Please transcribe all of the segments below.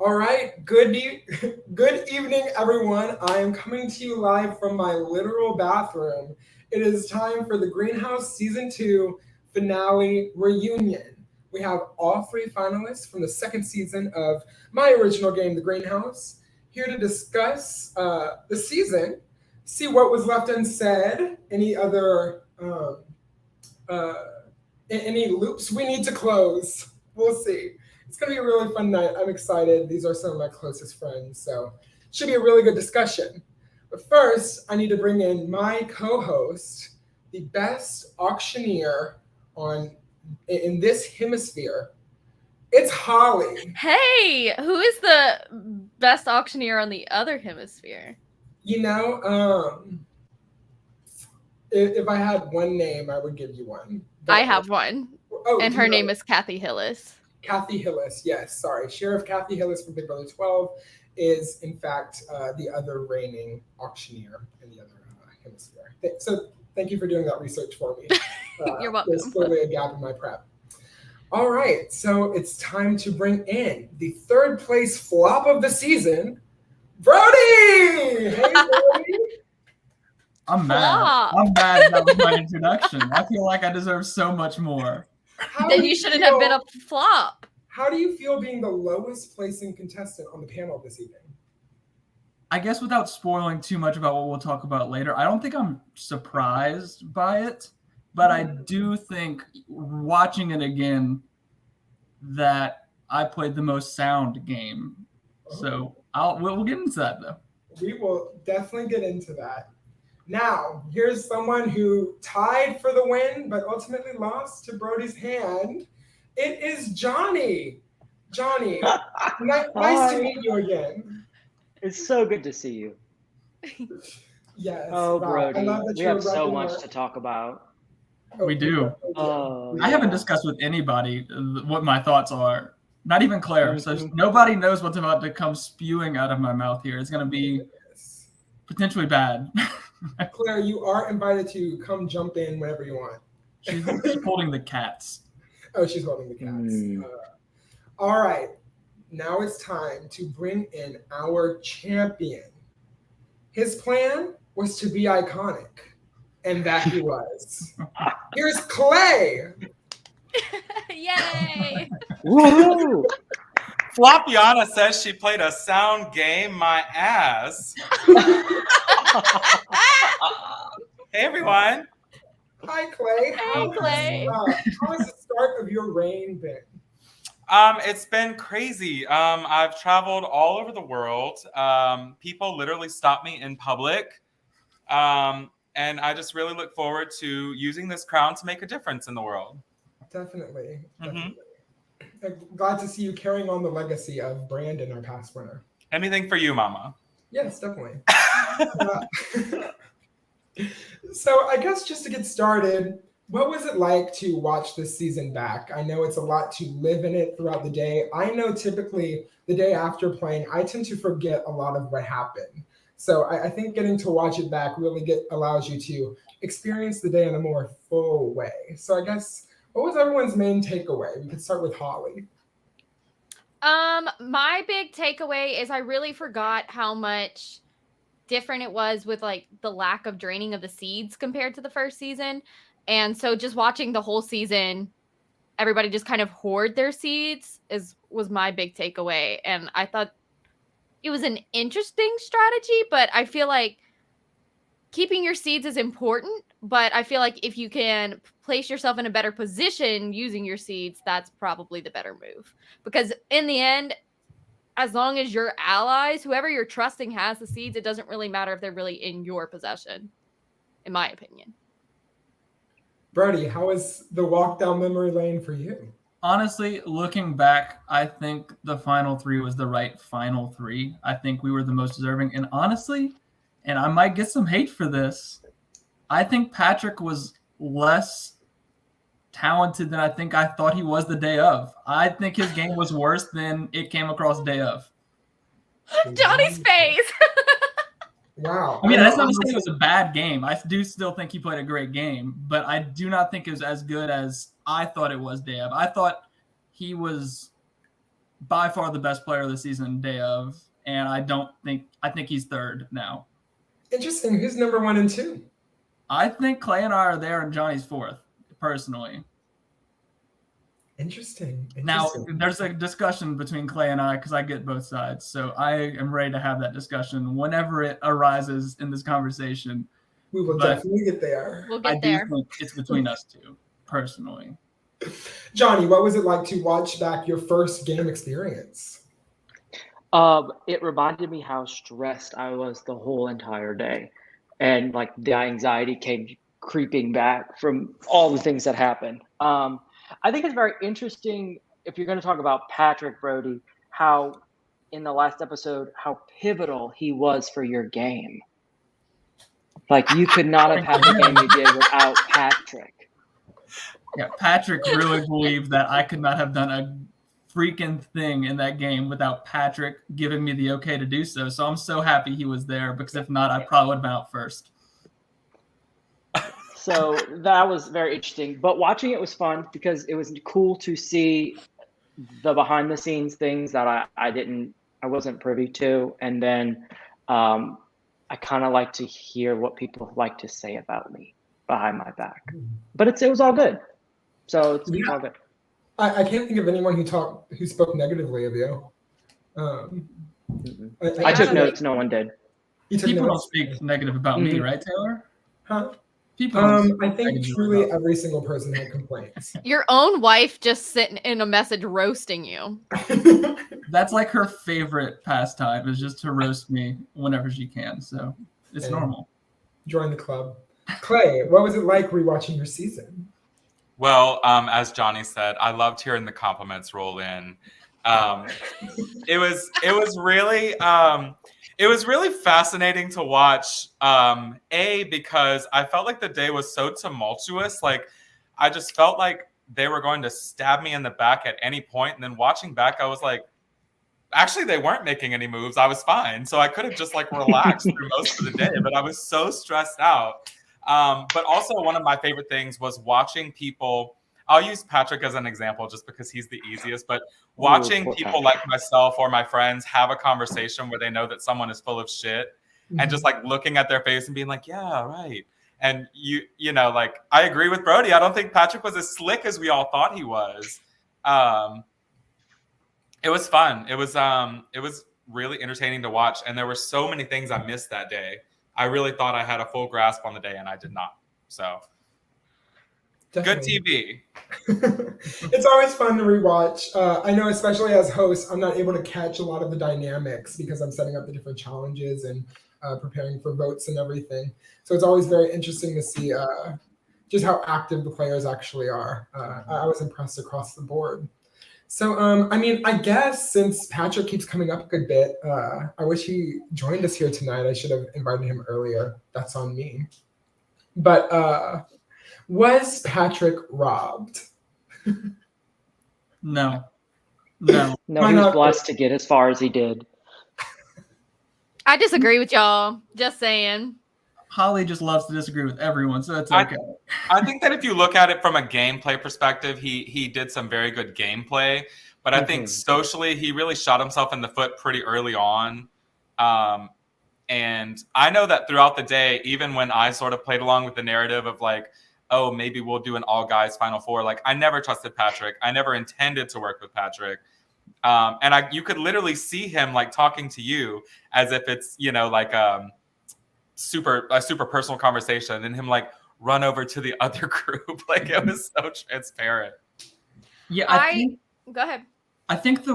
All right, good evening, everyone. I am coming to you live from my literal bathroom. It is time for the Greenhouse Season 2 finale reunion. We have all three finalists from the second season of my original game, The Greenhouse, here to discuss the season, see what was left unsaid, any other uh, any loops we need to close. We'll see. It's going to be a really fun night. I'm excited. These are some of my closest friends, so it should be a really good discussion. But first, I need to bring in my co-host, the best auctioneer on in this hemisphere. It's Hollie. Hey, who is the best auctioneer on the other hemisphere? You know, if I had one name, I would give you one. I have one, and her name is Kathy Hillis. Kathy Hillis, yes, sorry. Sheriff Kathy Hillis from Big Brother 12 is, in fact, the other reigning auctioneer in the other hemisphere. So thank you for doing that research for me. You're welcome. There's clearly a gap in my prep. All right, so it's time to bring in the third place flop of the season, Brody! Hey, Brody! I'm mad. I'm mad that was my introduction. I feel like I deserve so much more. Then you shouldn't have been a flop. How do you feel being the lowest placing contestant on the panel this evening? I guess without spoiling too much about what we'll talk about later, I don't think I'm surprised by it, but I do think watching it again that I played the most sound game. So we'll get into that though. We will definitely get into that. Now, here's someone who tied for the win, but ultimately lost to Brody's hand. It is Johnny. Johnny, nice to meet you again. It's so good to see you. Yes. Oh, Brody, I love that we have so much to talk about. We do. Oh, I haven't discussed with anybody what my thoughts are. Not even Claire. So nobody knows what's about to come spewing out of my mouth here. It's going to be potentially bad. Claire, you are invited to come jump in whenever you want. She's holding the cats. Oh, she's holding the cats. All right. Now it's time to bring in our champion. His plan was to be iconic, and that he was. Here's Clay. Yay! Woo! Flopiana says she played a sound game, my ass. Hey, everyone. Hi, Clay. Hey, Clay. How has the start of your reign been? It's been crazy. I've traveled all over the world. People literally stop me in public. And I just really look forward to using this crown to make a difference in the world. Definitely. I'm glad to see you carrying on the legacy of Brandon, our past winner. Anything for you, Mama. Yes, definitely. So I guess just to get started, what was it like to watch this season back? I know it's a lot to live in it throughout the day. I know typically the day after playing, I tend to forget a lot of what happened. So I think getting to watch it back really allows you to experience the day in a more full way. So I guess, what was everyone's main takeaway? We could start with Hollie. My big takeaway is I really forgot how much different it was with like the lack of draining of the seeds compared to the first season. And so just watching the whole season, everybody just kind of hoard their seeds was my big takeaway. And I thought it was an interesting strategy, but I feel like keeping your seeds is important. But I feel like if you can place yourself in a better position using your seeds, that's probably the better move. Because in the end, as long as your allies, whoever you're trusting has the seeds, it doesn't really matter if they're really in your possession, in my opinion. Brody, how was the walk down memory lane for you? Honestly, looking back, I think the final three was the right final three. I think we were the most deserving. And honestly, and I might get some hate for this, I think Patrick was less talented than I think I thought he was the day of. I think his game was worse than it came across day of. Johnny's face. Wow. I mean, that's not to say it was a bad game. I do still think he played a great game, but I do not think it was as good as I thought it was day of. I thought he was by far the best player of the season day of, and I think he's third now. Interesting. Who's number 1 and 2? I think Clay and I are there, and Johnny's fourth, personally. Interesting. Now, there's a discussion between Clay and I because I get both sides. So I am ready to have that discussion whenever it arises in this conversation. We will definitely get there. We'll get there. Think it's between us two, personally. Johnny, what was it like to watch back your first game experience? It reminded me how stressed I was the whole entire day. And like the anxiety came creeping back from all the things that happened. I think it's very interesting, if you're going to talk about Patrick Brody, how in the last episode, how pivotal he was for your game. Like you could not have had the game you did without Patrick. Yeah, Patrick really believed that I could not have done a freaking thing in that game without Patrick giving me the okay to do so. So I'm so happy he was there, because if not, I probably would have been out first. So that was very interesting. But watching it was fun because it was cool to see the behind the scenes things that I wasn't privy to. And then I kind of like to hear what people like to say about me behind my back. But it was all good. So it's all good. I can't think of anyone who spoke negatively of you. I took notes. No one did. People don't speak negative about me, right, Taylor? Huh? People. I think truly every single person had complaints. Your own wife just sitting in a message roasting you. That's like her favorite pastime, is just to roast me whenever she can. So it's normal. Join the club. Clay, what was it like rewatching your season? Well, as Johnny said, I loved hearing the compliments roll in. It was really fascinating to watch. Because I felt like the day was so tumultuous. Like I just felt like they were going to stab me in the back at any point. And then watching back, I was like, actually, they weren't making any moves. I was fine. So I could have just like relaxed through most of the day, but I was so stressed out. But also one of my favorite things was watching people. I'll use Patrick as an example just because he's the easiest, but watching people like myself or my friends have a conversation where they know that someone is full of shit and just like looking at their face and being like, yeah, right. And you know, like I agree with Brody. I don't think Patrick was as slick as we all thought he was. It was fun. It was really entertaining to watch. And there were so many things I missed that day. I really thought I had a full grasp on the day and I did not. So Definitely. Good TV. It's always fun to rewatch. I know, especially as host, I'm not able to catch a lot of the dynamics because I'm setting up the different challenges and preparing for votes and everything. So it's always very interesting to see just how active the players actually are. I was impressed across the board. So, I mean, I guess since Patrick keeps coming up a good bit, I wish he joined us here tonight. I should have invited him earlier. That's on me. But was Patrick robbed? No. He was blessed to get as far as he did. I disagree with y'all. Just saying. Hollie just loves to disagree with everyone, so that's okay. I think that if you look at it from a gameplay perspective, he did some very good gameplay. But I think socially, he really shot himself in the foot pretty early on. And I know that throughout the day, even when I sort of played along with the narrative of like, oh, maybe we'll do an all guys Final Four. Like I never trusted Patrick. I never intended to work with Patrick. And you could literally see him like talking to you as if it's, you know, like a super personal conversation, and him like run over to the other group. Like it was so transparent. Yeah, go ahead. I think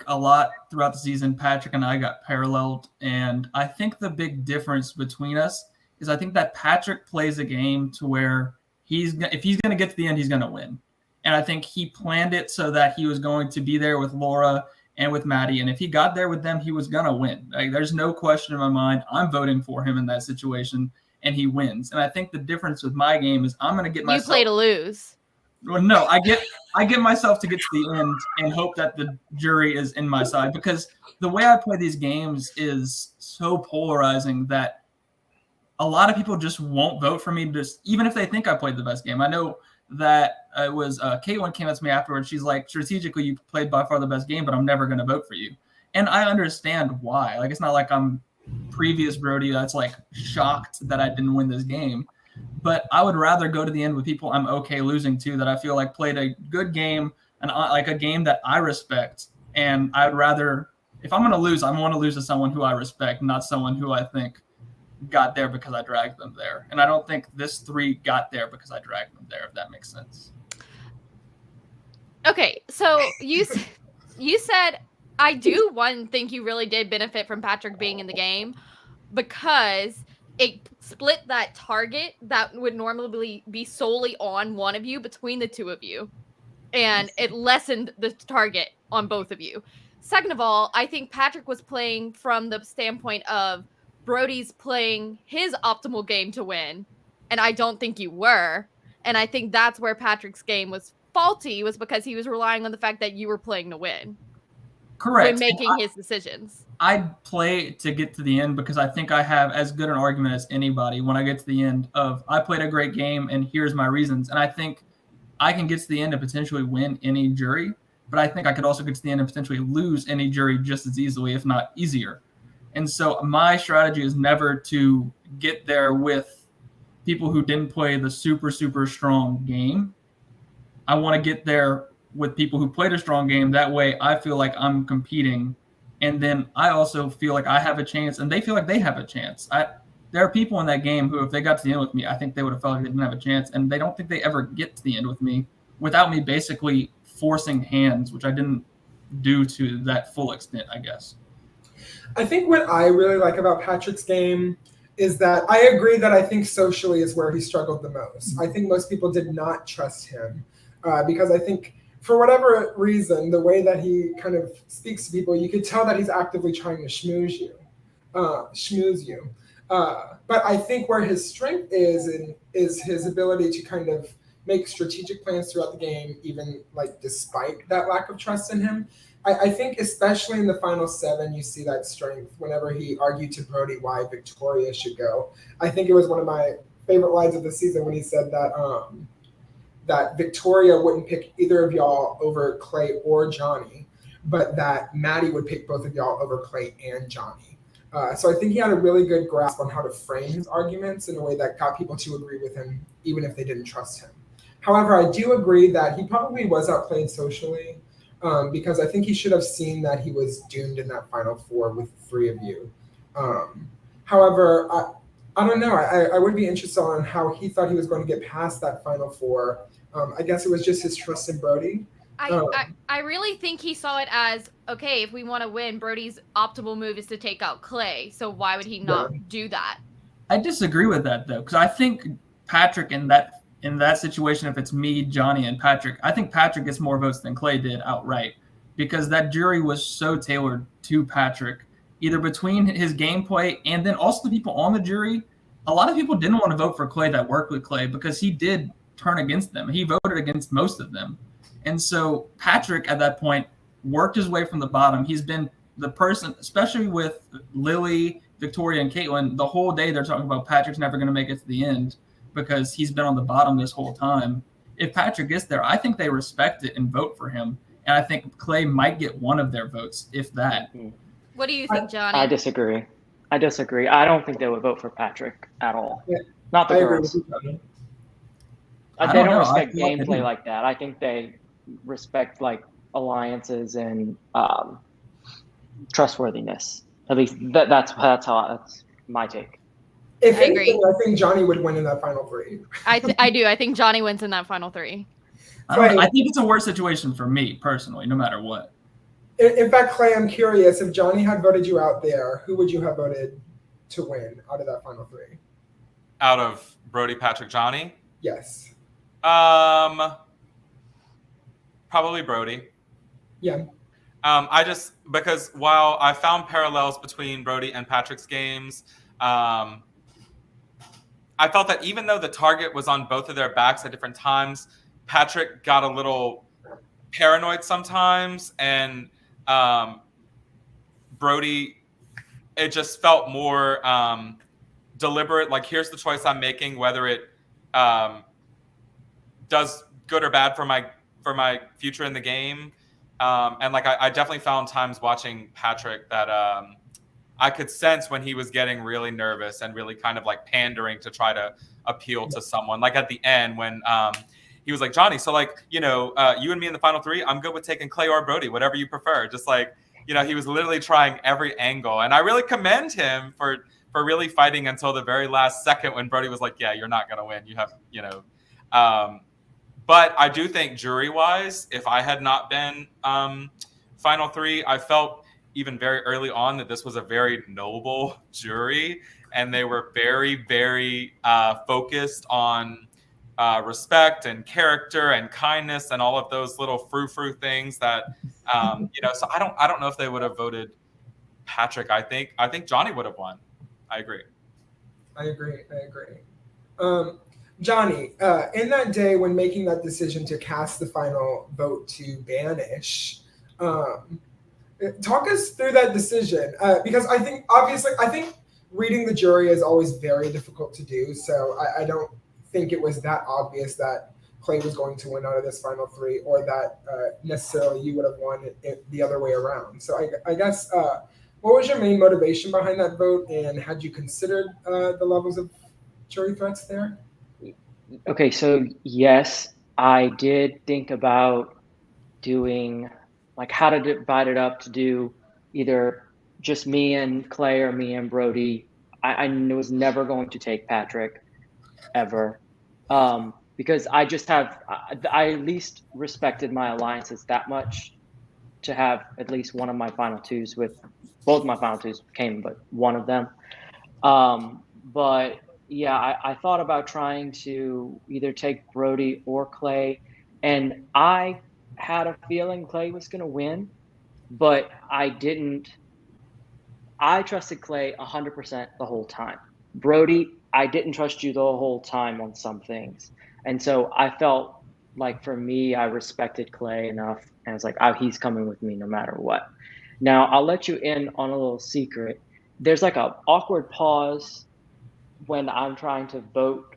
a lot throughout the season, Patrick and I got paralleled, and I think the big difference between us is I think that Patrick plays a game to where if he's going to get to the end, he's going to win. And I think he planned it so that he was going to be there with Laura and with Maddie. And if he got there with them, he was going to win. Like, there's no question in my mind. I'm voting for him in that situation, and he wins. And I think the difference with my game is I'm going to get myself. You play to lose. Well, no, I get myself to get to the end and hope that the jury is in my side, because the way I play these games is so polarizing that a lot of people just won't vote for me, just even if they think I played the best game. I know that it was Caitlin came up to me afterwards. She's like, strategically, you played by far the best game, but I'm never going to vote for you. And I understand why. Like, it's not like I'm previous Brody that's like shocked that I didn't win this game. But I would rather go to the end with people I'm okay losing to, that I feel like played a good game and like a game that I respect. And I would rather, if I'm going to lose, I want to lose to someone who I respect, not someone who I think got there because I dragged them there. And I don't think this 3 got there because I dragged them there, if that makes sense. Okay, so you said, I do think you really did benefit from Patrick being in the game, because it split that target that would normally be solely on one of you between the two of you, and it lessened the target on both of you. Second of all, I think Patrick was playing from the standpoint of Brody's playing his optimal game to win, and I don't think you were. And I think that's where Patrick's game was faulty, was because he was relying on the fact that you were playing to win. Correct. When making his decisions. I play to get to the end because I think I have as good an argument as anybody when I get to the end of, I played a great game and here's my reasons. And I think I can get to the end and potentially win any jury, but I think I could also get to the end and potentially lose any jury just as easily, if not easier. And so my strategy is never to get there with people who didn't play the super, super strong game. I want to get there with people who played a strong game. That way I feel like I'm competing. And then I also feel like I have a chance and they feel like they have a chance. There are people in that game who, if they got to the end with me, I think they would have felt like they didn't have a chance. And they don't think they ever get to the end with me without me basically forcing hands, which I didn't do to that full extent, I guess. I think what I really like about Patrick's game is that I agree that I think socially is where he struggled the most. I think most people did not trust him because I think for whatever reason, the way that he kind of speaks to people, you could tell that he's actively trying to schmooze you. But I think where his strength is his ability to kind of make strategic plans throughout the game, even like despite that lack of trust in him. I think especially in the final 7, you see that strength whenever he argued to Brody why Victoria should go. I think it was one of my favorite lines of the season when he said that that Victoria wouldn't pick either of y'all over Clay or Johnny, but that Maddie would pick both of y'all over Clay and Johnny. So I think he had a really good grasp on how to frame his arguments in a way that got people to agree with him, even if they didn't trust him. However, I do agree that he probably was outplayed socially. Because I think he should have seen that he was doomed in that final 4 with 3 of you. However, I don't know. I would be interested on how he thought he was going to get past that final 4. I guess it was just his trust in Brody. I really think he saw it as, okay, if we want to win, Brody's optimal move is to take out Clay. So why would he not do that? I disagree with that, though, because I think Patrick in that situation, if it's me, Johnny, and Patrick, I think Patrick gets more votes than Clay did outright, because that jury was so tailored to Patrick, either between his gameplay and then also the people on the jury. A lot of people didn't want to vote for Clay that worked with Clay because he did turn against them. He voted against most of them. And so Patrick at that point worked his way from the bottom. He's been the person, especially with Lily, Victoria, and Caitlin, the whole day they're talking about Patrick's never going to make it to the end, because he's been on the bottom this whole time. If Patrick gets there, I think they respect it and vote for him. And I think Clay might get one of their votes, if that. What do you think, Johnny? I disagree. I don't think they would vote for Patrick at all. Yeah, Not the girls. They Don't respect gameplay like that. I think they respect like alliances and trustworthiness. At least that's my take. If I agree. anything, I think Johnny would win in that final 3. I do. I think Johnny wins in that final 3. I think it's a worse situation for me personally, no matter what. In fact, Clay, I'm curious, if Johnny had voted you out there, who would you have voted to win out of that final 3? Out of Brody, Patrick, Johnny? Yes. Probably Brody. Yeah. Because while I found parallels between Brody and Patrick's games, I felt that even though the target was on both of their backs at different times, Patrick got a little paranoid sometimes, and Brody, it just felt more deliberate. Like, here's the choice I'm making, whether it does good or bad for my future in the game. And like I definitely found times watching Patrick that I could sense when he was getting really nervous and really kind of like pandering to try to appeal to someone. Like at the end when he was like, Johnny, so like, you and me in the final three, I'm good with taking Clay or Brody, whatever you prefer. Just like, he was literally trying every angle. And I really commend him for really fighting until the very last second when Brody was like, yeah, you're not going to win. You have, but I do think jury-wise, if I had not been final three, I felt even very early on that this was a very noble jury, and they were very, very focused on respect and character and kindness and all of those little frou-frou things that, so I don't know if they would have voted Patrick. I think Johnny would have won. I agree. Johnny, in that day when making that decision to cast the final vote to banish, talk us through that decision, because I think reading the jury is always very difficult to do. So I don't think it was that obvious that Clay was going to win out of this final three, or that necessarily you would have won it the other way around. So I guess what was your main motivation behind that vote, and had you considered the levels of jury threats there? Okay, so yes, I did think about doing like how to divide it up to do either just me and Clay or me and Brody. I was never going to take Patrick ever, because I at least respected my alliances that much to have at least one of my final twos with both my final twos came, but one of them. But yeah, I thought about trying to either take Brody or Clay, and I had a feeling Clay was going to win, but I didn't. I trusted Clay 100% the whole time. Brody, I didn't trust you the whole time on some things. And so I felt like for me, I respected Clay enough, and I was like, oh, he's coming with me no matter what. Now, I'll let you in on a little secret. There's like an awkward pause when I'm trying to vote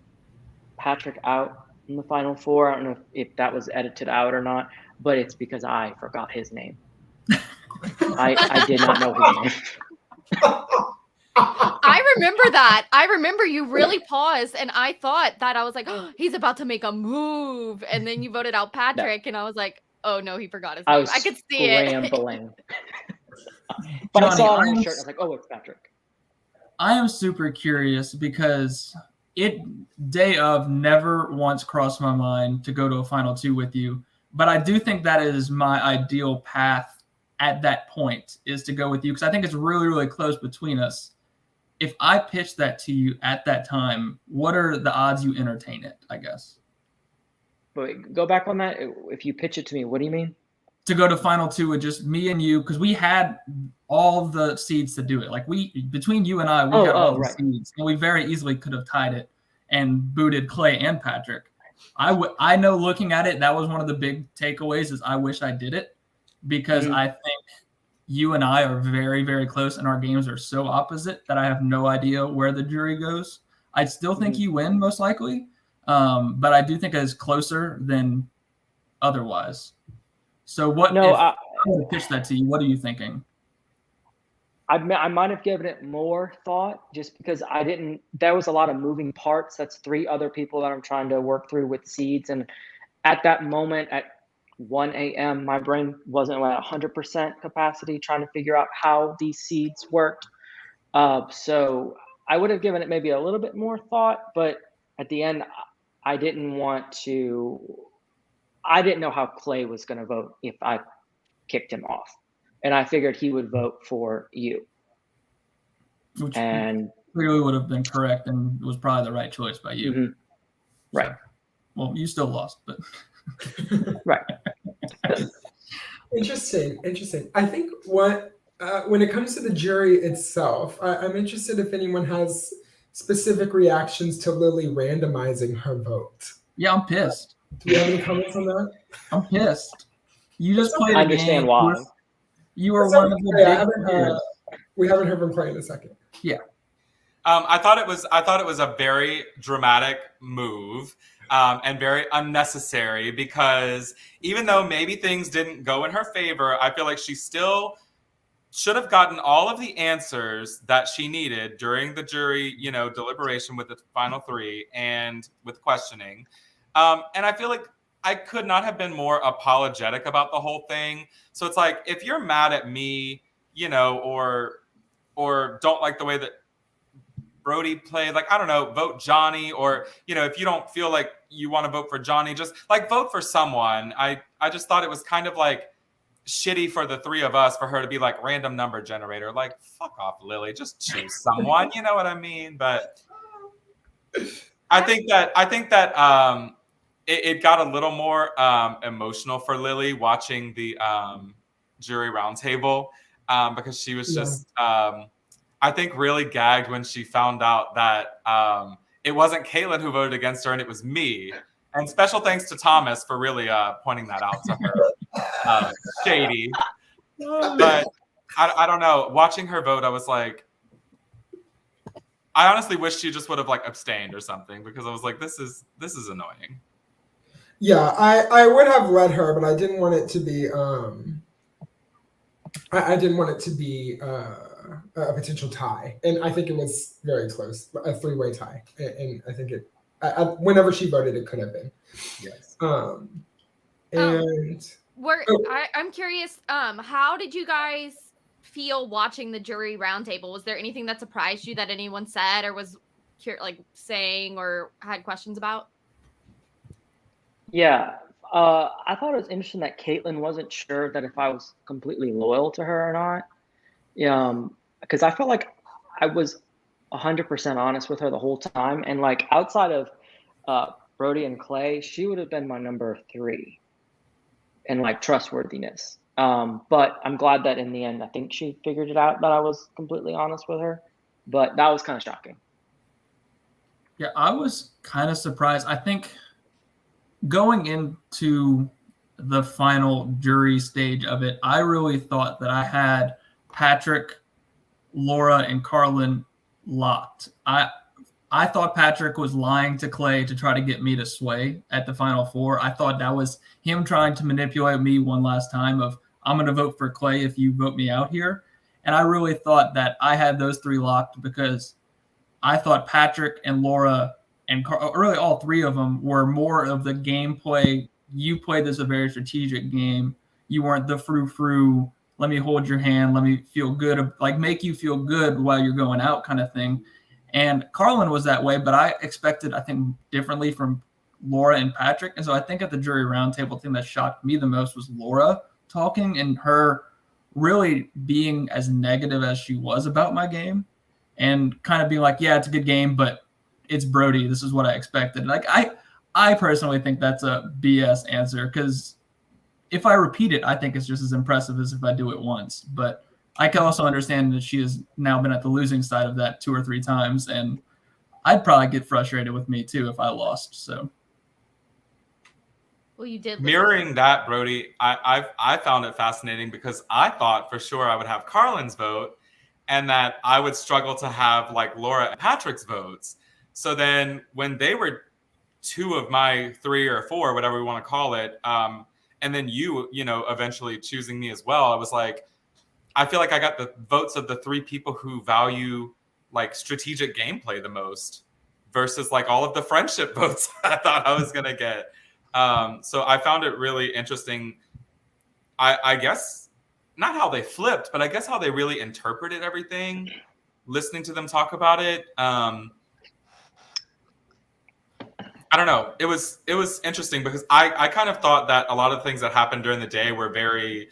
Patrick out in the final four. I don't know if that was edited out or not, but it's because I forgot his name. I did not know his name. I remember that. I remember you really paused, and I thought that I was like, oh, he's about to make a move, and then you voted out Patrick, and I was like, oh no, he forgot his name. I could see it. But Johnny, I saw it on his shirt. I was like, oh, it's Patrick. I am super curious because day of never once crossed my mind to go to a final two with you. But I do think that is my ideal path at that point, is to go with you, because I think it's really, really close between us. If I pitch that to you at that time, what are the odds you entertain it, I guess? But go back on that. If you pitch it to me, what do you mean? To go to final two with just me and you, because we had all the seeds to do it. Like between you and I, we had all the seeds, and we very easily could have tied it and booted Clay and Patrick. I know, looking at it, that was one of the big takeaways, is I wish I did it, because I think you and I are very, very close, and our games are so opposite that I have no idea where the jury goes. I still think you win, most likely, but I do think it's closer than otherwise. So if I were to pitch that to you, what are you thinking? I might have given it more thought, just because there was a lot of moving parts. That's 3 other people that I'm trying to work through with seeds. And at that moment at 1 a.m., my brain wasn't at 100% capacity trying to figure out how these seeds worked. So I would have given it maybe a little bit more thought, but at the end, I didn't know how Clay was going to vote if I kicked him off. And I figured he would vote for you. Which clearly would have been correct and was probably the right choice by you. Mm-hmm. Right. So, well, you still lost, but. Right. Interesting. I think when it comes to the jury itself, I'm interested if anyone has specific reactions to Lily randomizing her vote. Yeah, I'm pissed. Do you have any comments on that? I'm pissed. You just played a game. I understand why. You were one of the big we haven't heard from Clay in a second. Yeah. I thought it was a very dramatic move, and very unnecessary, because even though maybe things didn't go in her favor, I feel like she still should have gotten all of the answers that she needed during the jury, deliberation with the final three and with questioning. And I feel like I could not have been more apologetic about the whole thing. So it's like, if you're mad at me, or don't like the way that Brody played, like, I don't know, vote Johnny, or, if you don't feel like you want to vote for Johnny, just like vote for someone. I just thought it was kind of like shitty for the three of us for her to be like random number generator. Like, fuck off, Lily, just choose someone. You know what I mean? But I think that it got a little more emotional for Lily watching the jury roundtable, because she was just I think really gagged when she found out that it wasn't Caitlin who voted against her and it was me. And special thanks to Thomas for really pointing that out to her. Shady. But I don't know. Watching her vote, I was like, I honestly wish she just would have like abstained or something, because I was like, this is annoying. Yeah, I would have let her, but I didn't want it to be I didn't want it to be a potential tie, and I think it was very close, a three-way tie, and I think it. Whenever she voted, it could have been. Yes. And I'm curious. How did you guys feel watching the jury roundtable? Was there anything that surprised you that anyone said or was saying or had questions about? Yeah, I thought it was interesting that Caitlin wasn't sure that if I was completely loyal to her or not. Because I felt like I was 100% honest with her the whole time, and like outside of Brody and Clay, she would have been my number 3 in like trustworthiness. But I'm glad that in the end, I think she figured it out that I was completely honest with her. But that was kind of shocking. Yeah, I was kind of surprised. I think going into the final jury stage of it, I really thought that I had Patrick, Laura, and Carlin locked. I thought Patrick was lying to Clay to try to get me to sway at the final 4. I thought that was him trying to manipulate me one last time of, I'm going to vote for Clay if you vote me out here. And I really thought that I had those 3 locked, because I thought Patrick and Laura and really all 3 of them were more of the gameplay. You played this a very strategic game. You weren't the frou-frou, let me hold your hand, let me feel good, like make you feel good while you're going out kind of thing. And Carlin was that way, but I expected, I think, differently from Laura and Patrick. And so I think at the jury roundtable, thing that shocked me the most was Laura talking and her really being as negative as she was about my game, and kind of being like, yeah, it's a good game, but it's Brody. This is what I expected. Like, I personally think that's a BS answer, because if I repeat it, I think it's just as impressive as if I do it once. But I can also understand that she has now been at the losing side of that 2 or 3 times, and I'd probably get frustrated with me too if I lost. So, well, you did lose. Mirroring that, Brody, I found it fascinating, because I thought for sure I would have Carlin's vote, and that I would struggle to have like Laura and Patrick's votes. So then when they were 2 of my 3 or 4, whatever we want to call it, and then you eventually choosing me as well, I was like, I feel like I got the votes of the 3 people who value like strategic gameplay the most, versus like all of the friendship votes I thought I was gonna get. So I found it really interesting. I guess not how they flipped, but I guess how they really interpreted everything. Listening to them talk about it, I don't know. It was interesting, because I kind of thought that a lot of things that happened during the day were very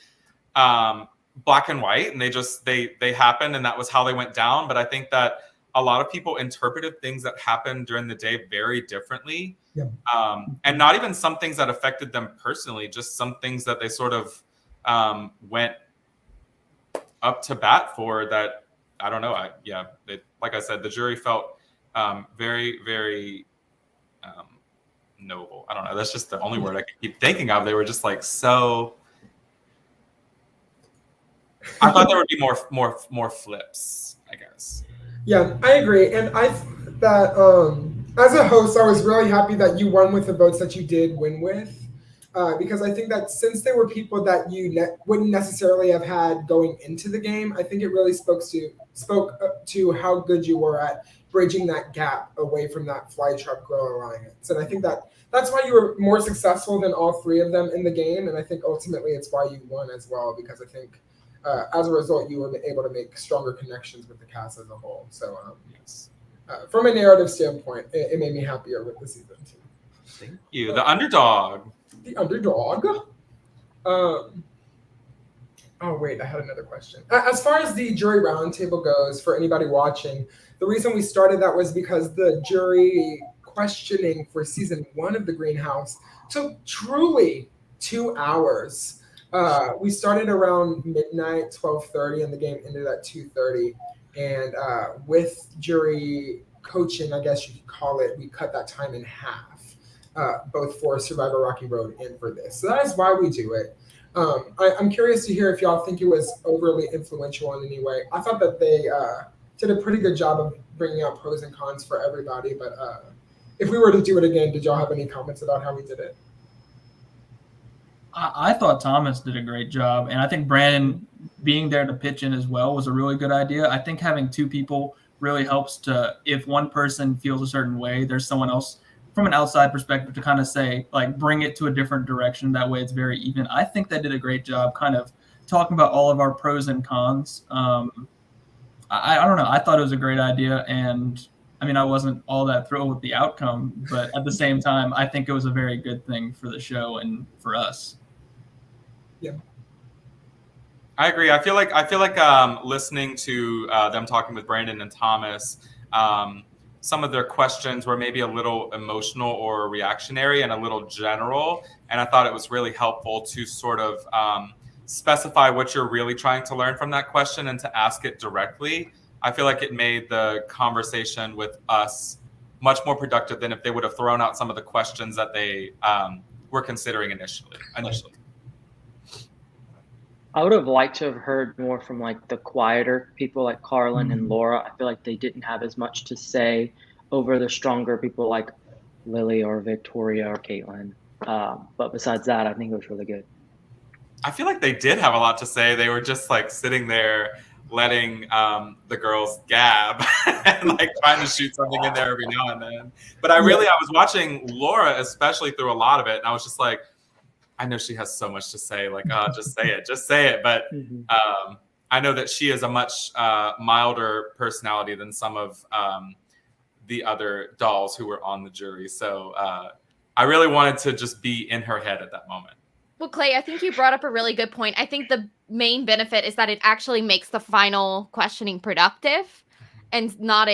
black and white, and they happened, and that was how they went down. But I think that a lot of people interpreted things that happened during the day very differently. Yeah. And not even some things that affected them personally, just some things that they sort of went up to bat for that. I don't know. Like I said, the jury felt very, very noble. I don't know. That's just the only word I can keep thinking of. They were just like so. I thought there would be more flips, I guess. Yeah, I agree, and I thought that as a host, I was really happy that you won with the votes that you did win with, because I think that since they were people that you wouldn't necessarily have had going into the game, I think it really spoke to how good you were at bridging that gap away from that Flytrap Grow Alliance, and I think that that's why you were more successful than all three of them in the game, and I think ultimately it's why you won as well, because I think as a result, you were able to make stronger connections with the cast as a whole. So, Yes. From a narrative standpoint, it made me happier with the season too. Thank you. The underdog. The underdog. Oh wait, I had another question. As far as the jury roundtable goes, for anybody watching, the reason we started that was because the jury questioning for season 1 of the Greenhouse took truly 2 hours. We started around midnight, 12:30, and the game ended at 2:30. And with jury coaching, I guess you could call it, we cut that time in half, both for Survivor Rocky Road and for this. So that is why we do it. I'm curious to hear if y'all think it was overly influential in any way. I thought that they did a pretty good job of bringing out pros and cons for everybody. But if we were to do it again, did y'all have any comments about how we did it? I thought Thomas did a great job, and I think Brandon being there to pitch in as well was a really good idea. I think having two people really helps to, if one person feels a certain way, there's someone else from an outside perspective to kind of say, like, bring it to a different direction. That way it's very even. I think they did a great job kind of talking about all of our pros and cons. I don't know. I thought it was a great idea, and I mean, I wasn't all that thrilled with the outcome, but at the same time, I think it was a very good thing for the show and for us. Yeah. I agree. I feel like listening to them talking with Brandon and Thomas, some of their questions were maybe a little emotional or reactionary and a little general, and I thought it was really helpful to sort of specify what you're really trying to learn from that question and to ask it directly. I feel like it made the conversation with us much more productive than if they would have thrown out some of the questions that they were considering initially. I would have liked to have heard more from like the quieter people like Carlin and Laura. I feel like they didn't have as much to say over the stronger people like Lily or Victoria or Caitlin. But besides that, I think it was really good. I feel like they did have a lot to say. They were just like sitting there letting the girls gab and like trying to shoot something in there every now and then. But I was watching Laura especially through a lot of it, and I was just like, I know she has so much to say. Like, just say it. But I know that she is a much milder personality than some of the other dolls who were on the jury. So I really wanted to just be in her head at that moment. Well, Clay, I think you brought up a really good point. I think the main benefit is that it actually makes the final questioning productive and not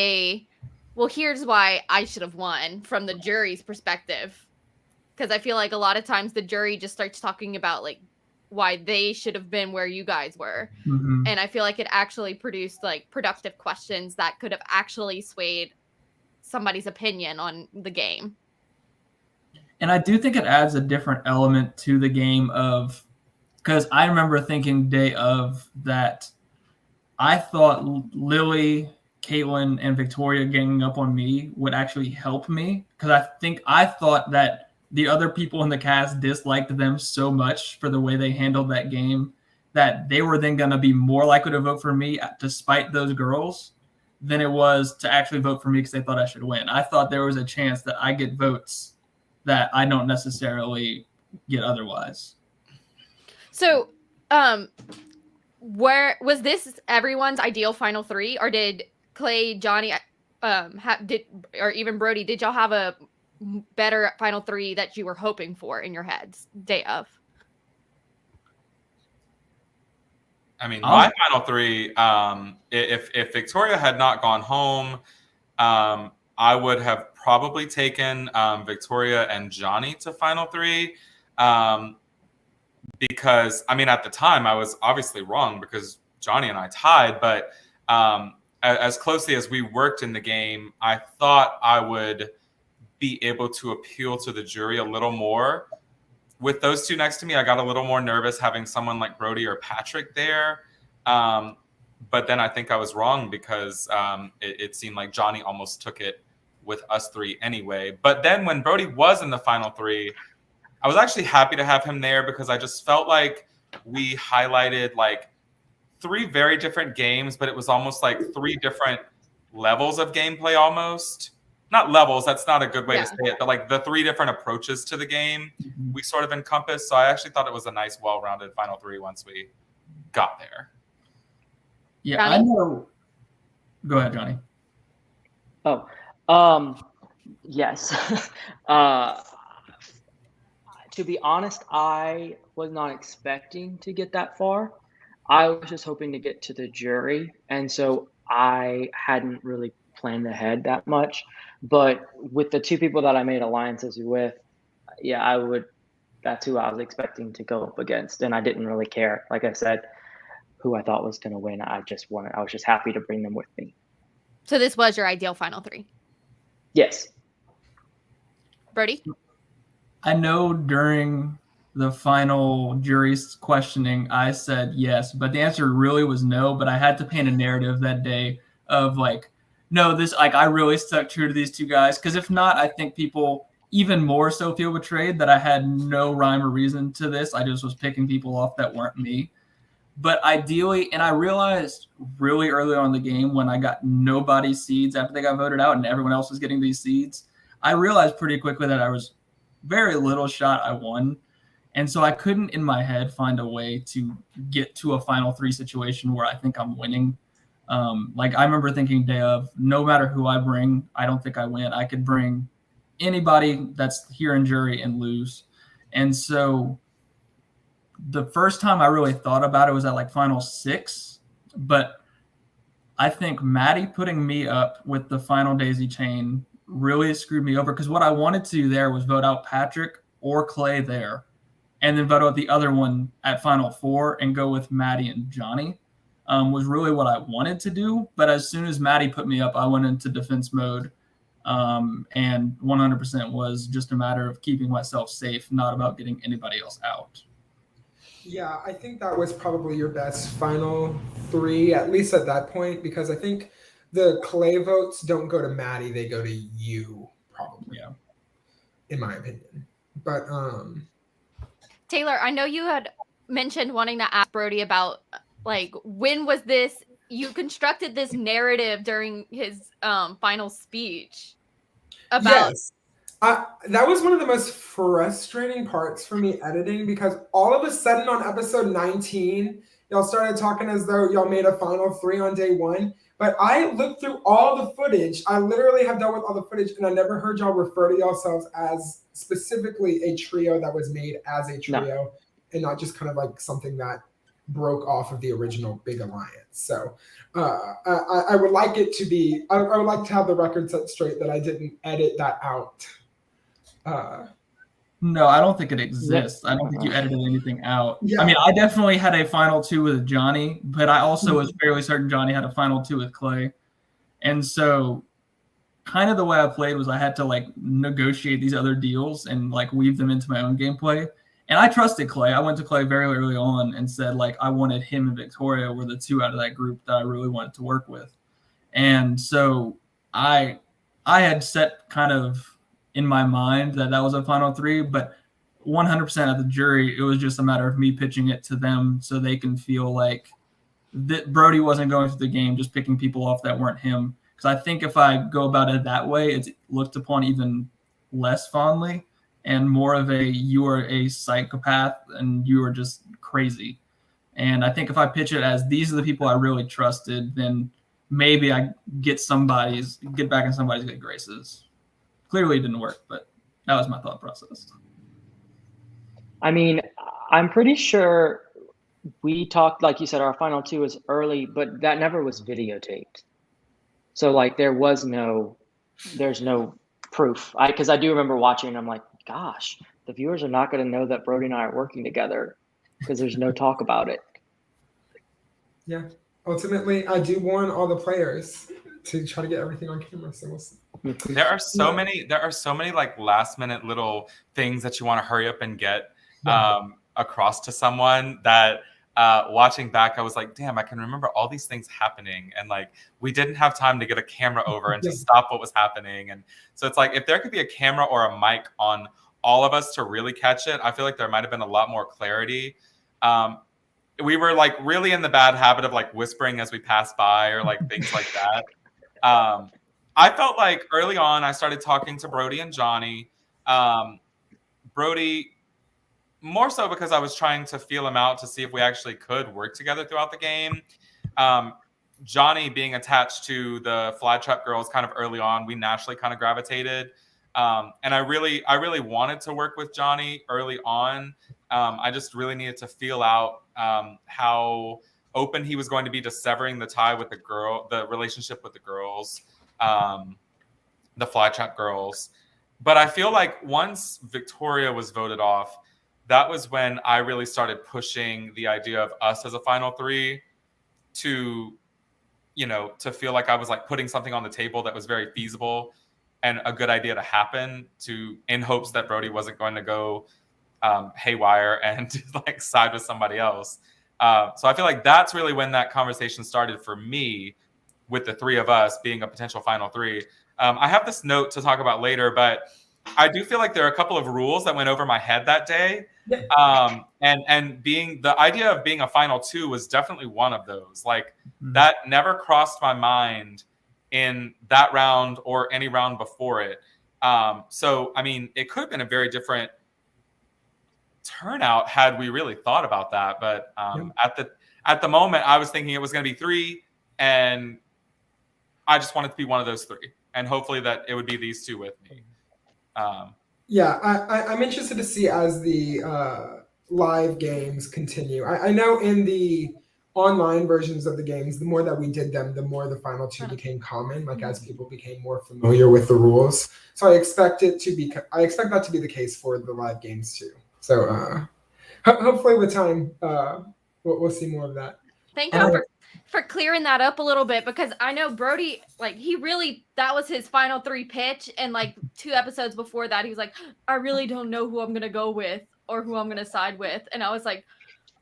well, here's why I should have won from the jury's perspective. Because I feel like a lot of times the jury just starts talking about like why they should have been where you guys were. Mm-hmm. And I feel like it actually produced like productive questions that could have actually swayed somebody's opinion on the game. And I do think it adds a different element to the game of, because I remember thinking day of that I thought Lily, Caitlin, and Victoria ganging up on me would actually help me. Because I thought that the other people in the cast disliked them so much for the way they handled that game that they were then going to be more likely to vote for me despite those girls than it was to actually vote for me because they thought I should win. I thought there was a chance that I get votes that I don't necessarily get otherwise. So, where was this everyone's ideal final three, or did Clay, Johnny, or even Brody, did y'all have a better final three that you were hoping for in your heads day of? I mean, my final three, if Victoria had not gone home, I would have probably taken Victoria and Johnny to final three. Because, I mean, at the time, I was obviously wrong because Johnny and I tied. But as closely as we worked in the game, I thought I would be able to appeal to the jury a little more. With those two next to me, I got a little more nervous having someone like Brody or Patrick there. But then I think I was wrong because it seemed like Johnny almost took it with us three anyway. But then when Brody was in the final three, I was actually happy to have him there because I just felt like we highlighted like three very different games, but it was almost like three different levels of gameplay almost. Not levels, that's not a good way to say it, but like the three different approaches to the game we sort of encompassed. So I actually thought it was a nice, well-rounded final three once we got there. Yeah, Johnny? I know. Go ahead, Johnny. Yes. To be honest, I was not expecting to get that far. I was just hoping to get to the jury, and so I hadn't really planned ahead that much. But with the two people that I made alliances with, yeah, that's who I was expecting to go up against, and I didn't really care. Like I said, who I thought was going to win. I was just happy to bring them with me. So this was your ideal final three. Yes. Brody? I know during the final jury's questioning, I said yes, but the answer really was no. But I had to paint a narrative that day of like, no, I really stuck true to these two guys. Because if not, I think people even more so feel betrayed that I had no rhyme or reason to this. I just was picking people off that weren't me. But ideally, and I realized really early on in the game when I got nobody's seeds after they got voted out and everyone else was getting these seeds, I realized pretty quickly that I was very little shot I won. And so I couldn't in my head find a way to get to a final three situation where I think I'm winning. Like I remember thinking day of, no matter who I bring, I don't think I win. I could bring anybody that's here in jury and lose. And so the first time I really thought about it was at like final six, but I think Maddie putting me up with the final daisy chain really screwed me over because what I wanted to do there was vote out Patrick or Clay there and then vote out the other one at final four and go with Maddie and Johnny was really what I wanted to do. But as soon as Maddie put me up, I went into defense mode and 100% was just a matter of keeping myself safe, not about getting anybody else out. Yeah, I think that was probably your best final three, at least at that point, because I think the Clay votes don't go to Maddie, they go to you, probably. Yeah. In my opinion. But Taylor, I know you had mentioned wanting to ask Brody about like when was this you constructed this narrative during his final speech about yes. That was one of the most frustrating parts for me editing because all of a sudden on episode 19, y'all started talking as though y'all made a final three on day one. But I looked through all the footage. I literally have dealt with all the footage, and I never heard y'all refer to yourselves as specifically a trio that was made as a trio and not just kind of like something that broke off of the original Big Alliance. So I would like it to be, I would like to have the record set straight that I didn't edit that out. No, I don't think it exists. I don't think you edited anything out. Yeah. I mean, I definitely had a final two with Johnny, but I also was fairly certain Johnny had a final two with Clay. And so kind of the way I played was I had to like negotiate these other deals and like weave them into my own gameplay. And I trusted Clay. I went to Clay very early on and said like I wanted him and Victoria were the two out of that group that I really wanted to work with. And so I had set kind of in my mind that was a final three, but 100% of the jury, it was just a matter of me pitching it to them so they can feel like that Brody wasn't going through the game just picking people off that weren't him. Because I think if I go about it that way, it's looked upon even less fondly and more of a you are a psychopath and you are just crazy. And I think if I pitch it as these are the people I really trusted, then maybe I get back in somebody's good graces. Clearly it didn't work, but that was my thought process. I mean, I'm pretty sure we talked, like you said, our final two was early, but that never was videotaped. So like there's no proof. Because I do remember watching and I'm like, gosh, the viewers are not going to know that Brody and I are working together because there's no talk about it. Yeah. Ultimately, I do warn all the players to try to get everything on camera. So we'll see. There are so many like last minute little things that you want to hurry up and get across to someone that watching back, I was like, damn, I can remember all these things happening. And like, we didn't have time to get a camera over and to stop what was happening. And so it's like, if there could be a camera or a mic on all of us to really catch it, I feel like there might have been a lot more clarity. We were like really in the bad habit of like whispering as we passed by or like things like that. I felt like early on, I started talking to Brody and Johnny. Brody, more so because I was trying to feel him out to see if we actually could work together throughout the game. Johnny being attached to the Flytrap girls kind of early on, we naturally kind of gravitated. And I really wanted to work with Johnny early on. I just really needed to feel out how open he was going to be to severing the tie with the relationship with the girls, the Flytrap girls. But I feel like once Victoria was voted off, that was when I really started pushing the idea of us as a final three to feel like I was like putting something on the table that was very feasible and a good idea to happen, in hopes that Brody wasn't going to go haywire and like side with somebody else. So I feel like that's really when that conversation started for me with the three of us being a potential final three. I have this note to talk about later, but I do feel like there are a couple of rules that went over my head that day. And being the idea of being a final two was definitely one of those. Like that never crossed my mind in that round or any round before it. So, I mean, it could have been a very different turnout had we really thought about that. But at the moment, I was thinking it was going to be three, and I just wanted to be one of those three. And hopefully that it would be these two with me. I'm interested to see as the live games continue. I know in the online versions of the games, the more that we did them, the more the final two became common, like as people became more familiar with the rules. So I expect that to be the case for the live games too. So hopefully with time, we'll see more of that. Thank you for clearing that up a little bit, because I know Brody, like that was his final three pitch. And like 2 episodes before that, he was like, I really don't know who I'm going to go with or who I'm going to side with. And I was like,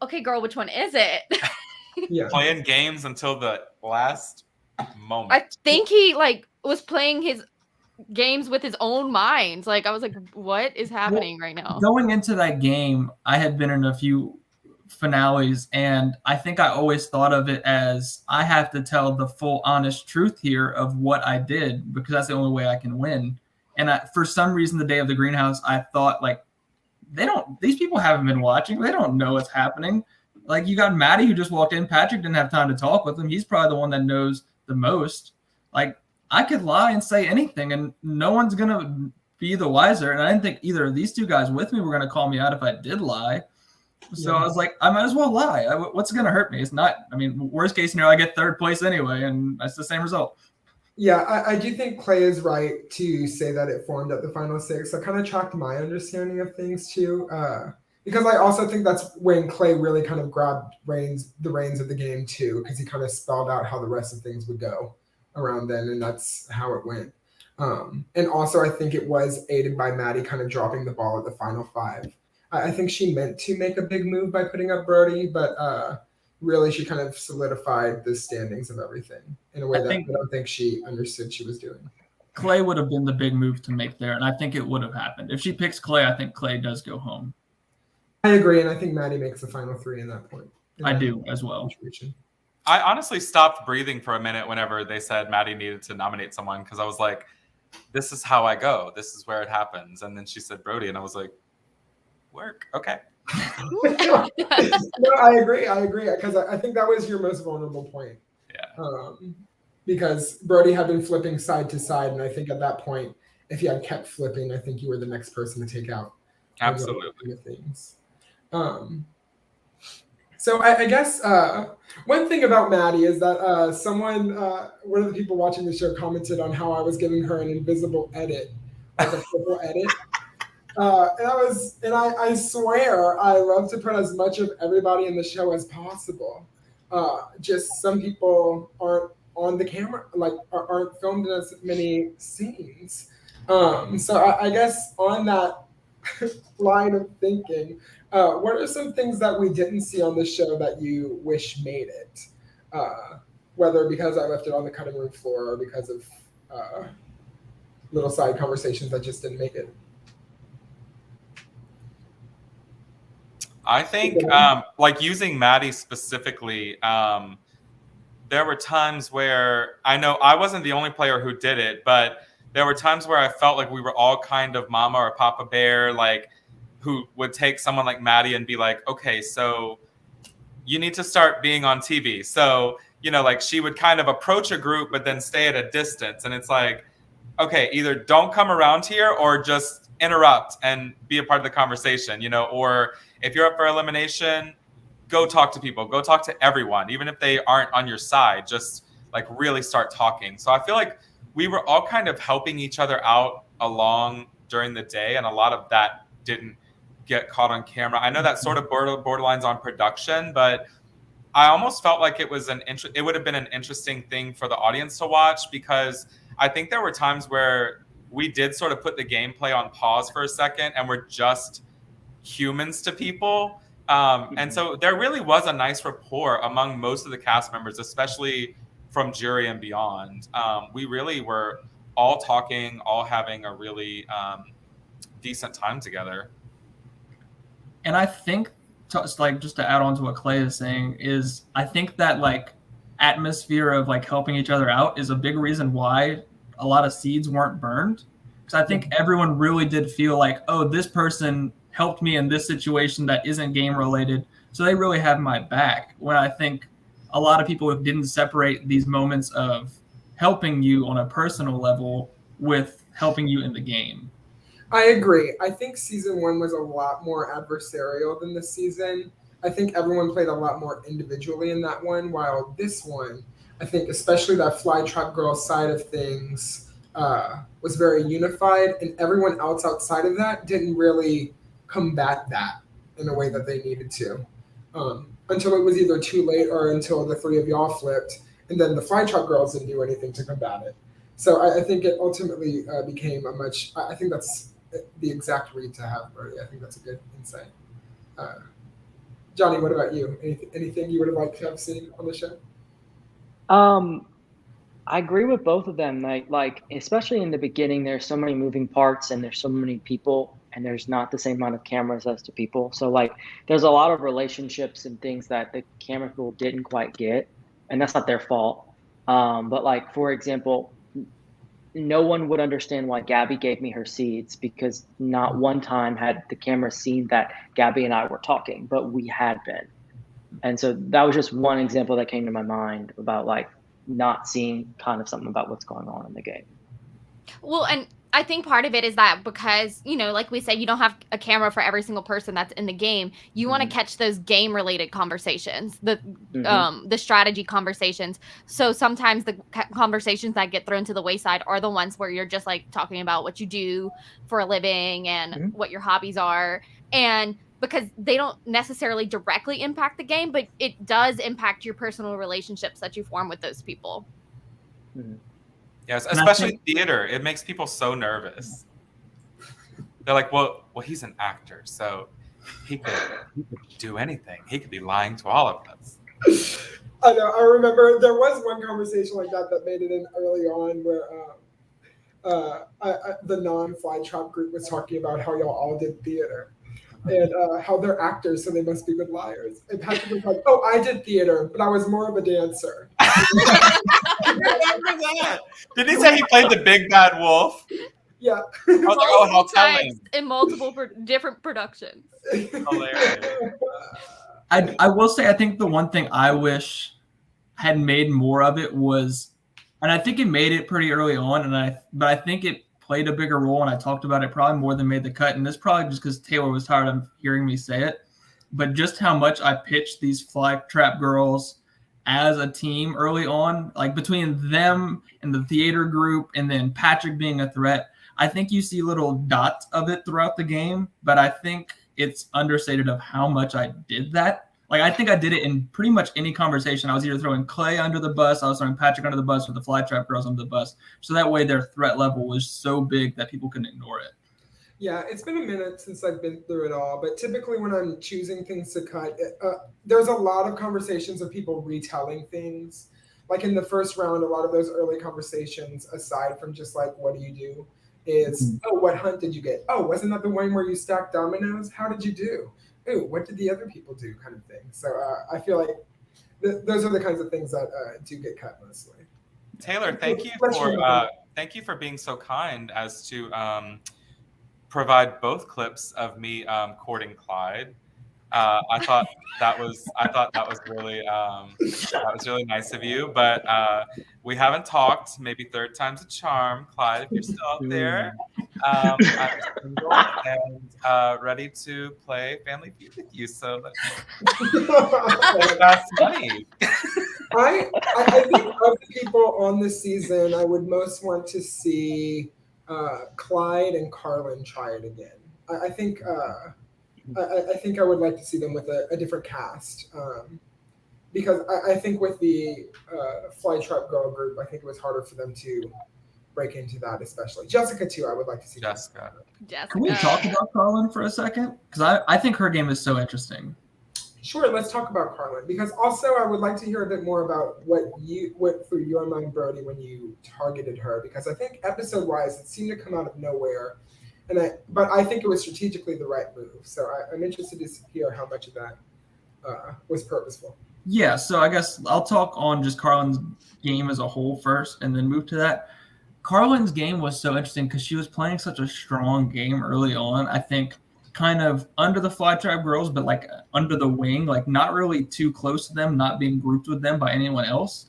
okay, girl, which one is it? Playing games until the last moment. I think he was playing his games with his own mind. Like I was like, what is happening right now? Going into that game, I had been in a few finales, and I think I always thought of it as I have to tell the full honest truth here of what I did, because that's the only way I can win. And for some reason, the day of the greenhouse, I thought like these people haven't been watching, they don't know what's happening. Like you got Maddie who just walked in, Patrick didn't have time to talk with him, he's probably the one that knows the most. Like I could lie and say anything and no one's gonna be the wiser. And I didn't think either of these two guys with me were gonna call me out if I did lie. So I was like, I might as well lie. What's going to hurt me? It's not, I mean, worst case scenario, I get 3rd place anyway, and that's the same result. Yeah, I do think Clay is right to say that it formed at the final 6. I kind of tracked my understanding of things too, because I also think that's when Clay really kind of grabbed the reins of the game too, because he kind of spelled out how the rest of things would go around then, and that's how it went. And also, I think it was aided by Maddie kind of dropping the ball at the final 5. I think she meant to make a big move by putting up Brody, but really she kind of solidified the standings of everything in a way that I don't think she understood she was doing. Clay would have been the big move to make there, and I think it would have happened. If she picks Clay, I think Clay does go home. I agree, and I think Maddie makes the final 3 in that point. I do as well. I honestly stopped breathing for a minute whenever they said Maddie needed to nominate someone, because I was like, this is how I go. This is where it happens. And then she said Brody, and I was like, work. Okay. No, I agree, because I think that was your most vulnerable point. Yeah. Because Brody had been flipping side to side, and I think at that point, if you had kept flipping, I think you were the next person to take out. Absolutely. Things. So I guess one thing about Maddie is that one of the people watching the show commented on how I was giving her an invisible edit, like a purple edit. And I swear I love to put as much of everybody in the show as possible. Just some people aren't on the camera, like aren't filmed in as many scenes. So I guess on that line of thinking, What are some things that we didn't see on the show that you wish made it? Whether because I left it on the cutting room floor or because of little side conversations that just didn't make it. I think, like using Maddie specifically, there were times where I know I wasn't the only player who did it, but there were times where I felt like we were all kind of mama or papa bear, like who would take someone like Maddie and be like, okay, so you need to start being on TV. So, like she would kind of approach a group, but then stay at a distance. And it's like, okay, either don't come around here or just interrupt and be a part of the conversation, or if you're up for elimination, go talk to people, go talk to everyone, even if they aren't on your side, just like really start talking. So I feel like we were all kind of helping each other out along during the day. And a lot of that didn't get caught on camera. I know that sort of borderlines on production, but I almost felt like it was it would have been an interesting thing for the audience to watch, because I think there were times where we did sort of put the gameplay on pause for a second and we're just humans to people. And so there really was a nice rapport among most of the cast members, especially from jury and beyond. We really were all talking, all having a really decent time together. And I think, just to add on to what Clay is saying, is I think that like atmosphere of like helping each other out is a big reason why a lot of seeds weren't burned. Because I think everyone really did feel like, oh, this person helped me in this situation that isn't game related, so they really have my back. When I think a lot of people didn't separate these moments of helping you on a personal level with helping you in the game. I agree. I think season 1 was a lot more adversarial than this season. I think everyone played a lot more individually in that one, while this one, I think especially that Flytrap Girl side of things was very unified, and everyone else outside of that didn't really combat that in a way that they needed to, until it was either too late or until the three of y'all flipped, and then the Flytrap Girls didn't do anything to combat it. So I think it ultimately became a much, I think that's the exact read to have, Brody. I think that's a good insight. Johnny, what about you? Anything you would have liked to have seen on the show? I agree with both of them. Like especially in the beginning, there's so many moving parts and there's so many people, and there's not the same amount of cameras as to people. So like there's a lot of relationships and things that the camera people didn't quite get, and that's not their fault. But like, for example, no one would understand why Gabby gave me her seeds, because not one time had the camera seen that Gabby and I were talking, but we had been. And so that was just one example that came to my mind about like not seeing kind of something about what's going on in the game. Well, and I think part of it is that because, like we said, you don't have a camera for every single person that's in the game. You want to catch those game related conversations, the strategy conversations. So sometimes the conversations that get thrown to the wayside are the ones where you're just like talking about what you do for a living and what your hobbies are. And because they don't necessarily directly impact the game, but it does impact your personal relationships that you form with those people. Yes, especially theater. It makes people so nervous. They're like, well, he's an actor, so he could do anything. He could be lying to all of us. I know. I remember there was one conversation like that made it in early on where the non-Flytrap group was talking about how y'all all did theater and how they're actors, so they must be good liars. And Patrick was like, oh, I did theater, but I was more of a dancer. I remember that. Did he say he played the big bad wolf? Yeah. I was like, oh, how telling. In multiple different productions. Hilarious. I will say, I think the one thing I wish had made more of it was, and I think it made it pretty early on, but I think it played a bigger role, and I talked about it probably more than made the cut, and this probably just because Taylor was tired of hearing me say it, but just how much I pitched these Flytrap Girls as a team early on, like between them and the theater group and then Patrick being a threat. I think you see little dots of it throughout the game, but I think it's understated of how much I did that. Like, I think I did it in pretty much any conversation. I was either throwing Clay under the bus, I was throwing Patrick under the bus, or the Flytrap Girls under the bus. So that way their threat level was so big that people couldn't ignore it. Yeah, it's been a minute since I've been through it all, but typically when I'm choosing things to cut, there's a lot of conversations of people retelling things. Like in the first round, a lot of those early conversations, aside from just like, what do you do, is, oh, what hunt did you get? Oh, wasn't that the one where you stacked dominoes? How did you do? Ooh, what did the other people do? Kind of thing. So I feel like those are the kinds of things that do get cut mostly. Taylor, thank you Let's for move on. being so kind as to provide both clips of me courting Clyde. I thought that was really nice of you. But we haven't talked. Maybe third time's a charm, Clyde. If you're still out there, I'm single and ready to play Family Feud with you. So that's funny. I think of the people on this season, I would most want to see Clyde and Carlin try it again. I think I think I would like to see them with a different cast, because I think with the Flytrap girl group, I think it was harder for them to break into that, especially Jessica too. I would like to see Jessica. Can we talk about Carlin for a second? Because I think her game is so interesting. Sure, let's talk about Carlin, because also I would like to hear a bit more about what through your mind, Brody, when you targeted her, because I think episode wise it seemed to come out of nowhere, but I think it was strategically the right move. So I'm interested to hear how much of that was purposeful. Yeah, so I guess I'll talk on just Carlin's game as a whole first, and then move to that. Carlin's game was so interesting because she was playing such a strong game early on. I think kind of under the Flytrap girls, but like under the wing, like not really too close to them, not being grouped with them by anyone else.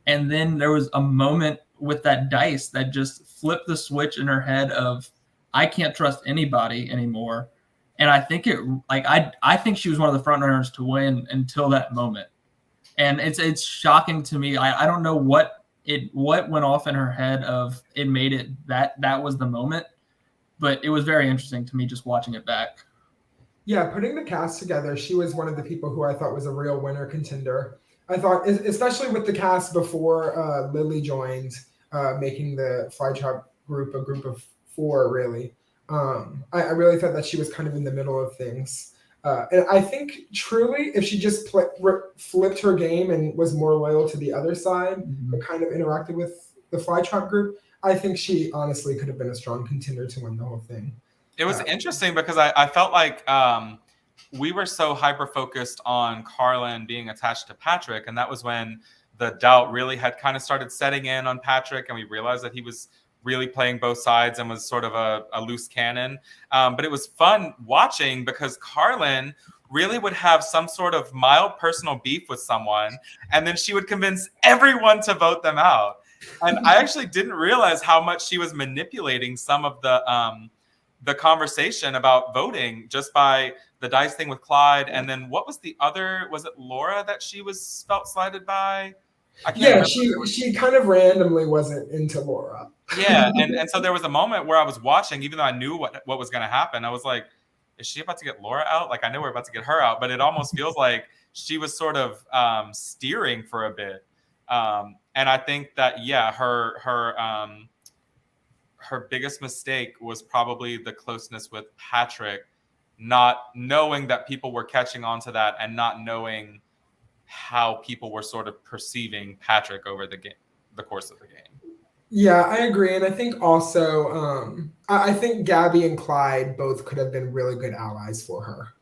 And then there was a moment with that dice that just flipped the switch in her head of, I can't trust anybody anymore. And I think I think she was one of the front runners to win until that moment. And it's shocking to me. I don't know what went off in her head of it made it that was the moment. But it was very interesting to me just watching it back. Yeah, putting the cast together, she was one of the people who I thought was a real winner contender. I thought, especially with the cast before Lily joined, making the Flytrap group a group of 4, really. I really thought that she was kind of in the middle of things. And I think truly, if she just flipped her game and was more loyal to the other side, but kind of interacted with the Flytrap group, I think she honestly could have been a strong contender to win the whole thing. It was interesting because I felt like we were so hyper-focused on Carlin being attached to Patrick, and that was when the doubt really had kind of started setting in on Patrick, and we realized that he was really playing both sides and was sort of a loose cannon. But it was fun watching because Carlin really would have some sort of mild personal beef with someone, and then she would convince everyone to vote them out. And I actually didn't realize how much she was manipulating some of the conversation about voting just by the dice thing with Clyde. And then what was the other? Was it Laura that she was felt slighted by? I can't remember. she kind of randomly wasn't into Laura. Yeah, and so there was a moment where I was watching, even though I knew what was going to happen. I was like, is she about to get Laura out? Like, I know we're about to get her out, but it almost feels like she was sort of steering for a bit. And I think that, yeah, her biggest mistake was probably the closeness with Patrick, not knowing that people were catching on to that and not knowing how people were sort of perceiving Patrick over the course of the game. Yeah, I agree. And I think also, I think Gabby and Clyde both could have been really good allies for her.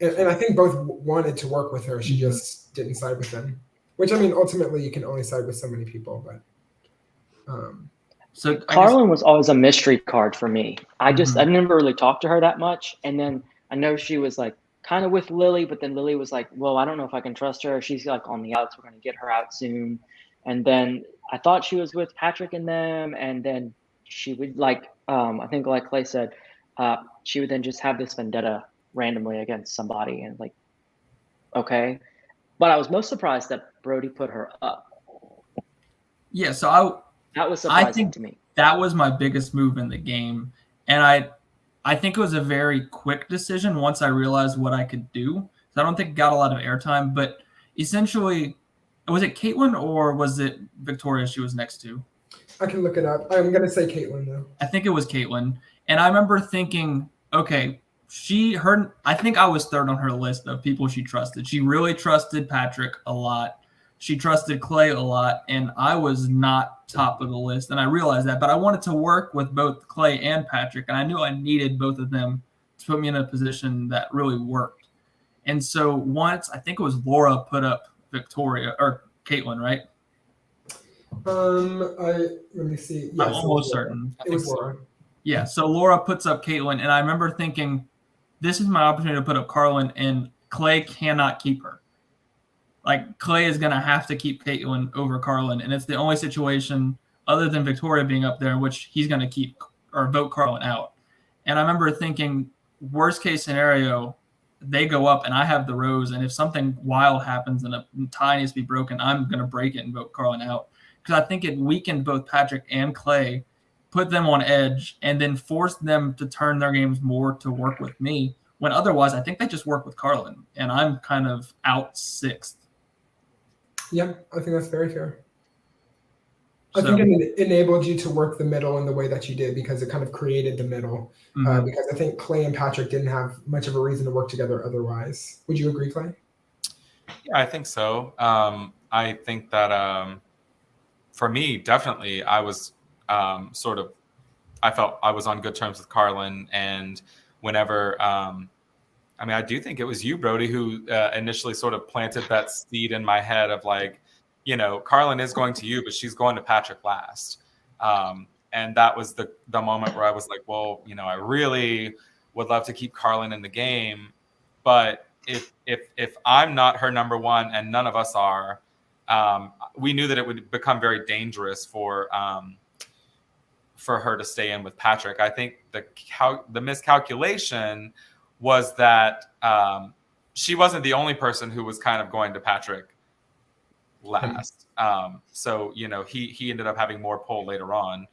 And I think both wanted to work with her. She just didn't side with them. Which, I mean, ultimately, you can only side with so many people. But so Carlin was always a mystery card for me. I never really talked to her that much. And then I know she was like kind of with Lily, but then Lily was like, well, I don't know if I can trust her. She's like on the outs. We're going to get her out soon. And then I thought she was with Patrick and them. And then she would like, I think like Clay said, she would then just have this vendetta randomly against somebody and like, okay. But I was most surprised that Brody put her up. Yeah, so that was surprising to me. That was my biggest move in the game. And I think it was a very quick decision once I realized what I could do. So I don't think it got a lot of airtime. But essentially, was it Caitlin or was it Victoria she was next to? I can look it up. I'm gonna say Caitlyn though. I think it was Caitlyn. And I remember thinking, okay, I think I was third on her list of people she trusted. She really trusted Patrick a lot. She trusted Clay a lot, and I was not top of the list. And I realized that, but I wanted to work with both Clay and Patrick, and I knew I needed both of them to put me in a position that really worked. And so once, I think it was Laura put up Victoria, or Caitlyn, right? Let me see. Yes, I'm almost certain. It was Laura. Yeah, so Laura puts up Caitlyn, and I remember thinking, this is my opportunity to put up Carlin, and Clay cannot keep her. Like, Clay is going to have to keep Caitlyn over Carlin, and it's the only situation other than Victoria being up there in which he's going to keep or vote Carlin out. And I remember thinking, worst case scenario, they go up and I have the rose, and if something wild happens and a tie needs to be broken, I'm going to break it and vote Carlin out. Because I think it weakened both Patrick and Clay, put them on edge, and then forced them to turn their games more to work with me, when otherwise I think they just work with Carlin, and I'm kind of out sixth. Yeah, I think that's very fair. I think it enabled you to work the middle in the way that you did because it kind of created the middle. Because I think Clay and Patrick didn't have much of a reason to work together otherwise. Would you agree, Clay? Yeah, I think so. I think that for me, definitely, I was I felt I was on good terms with Carlin. And whenever, I do think it was you, Brody, who initially sort of planted that seed in my head of like, Carlin is going to you, but she's going to Patrick last. And that was the moment where I was like, well, I really would love to keep Carlin in the game. But if I'm not her number one and none of us are, we knew that it would become very dangerous for her to stay in with Patrick. I think the miscalculation was that she wasn't the only person who was kind of going to Patrick last. So, he ended up having more pull later on.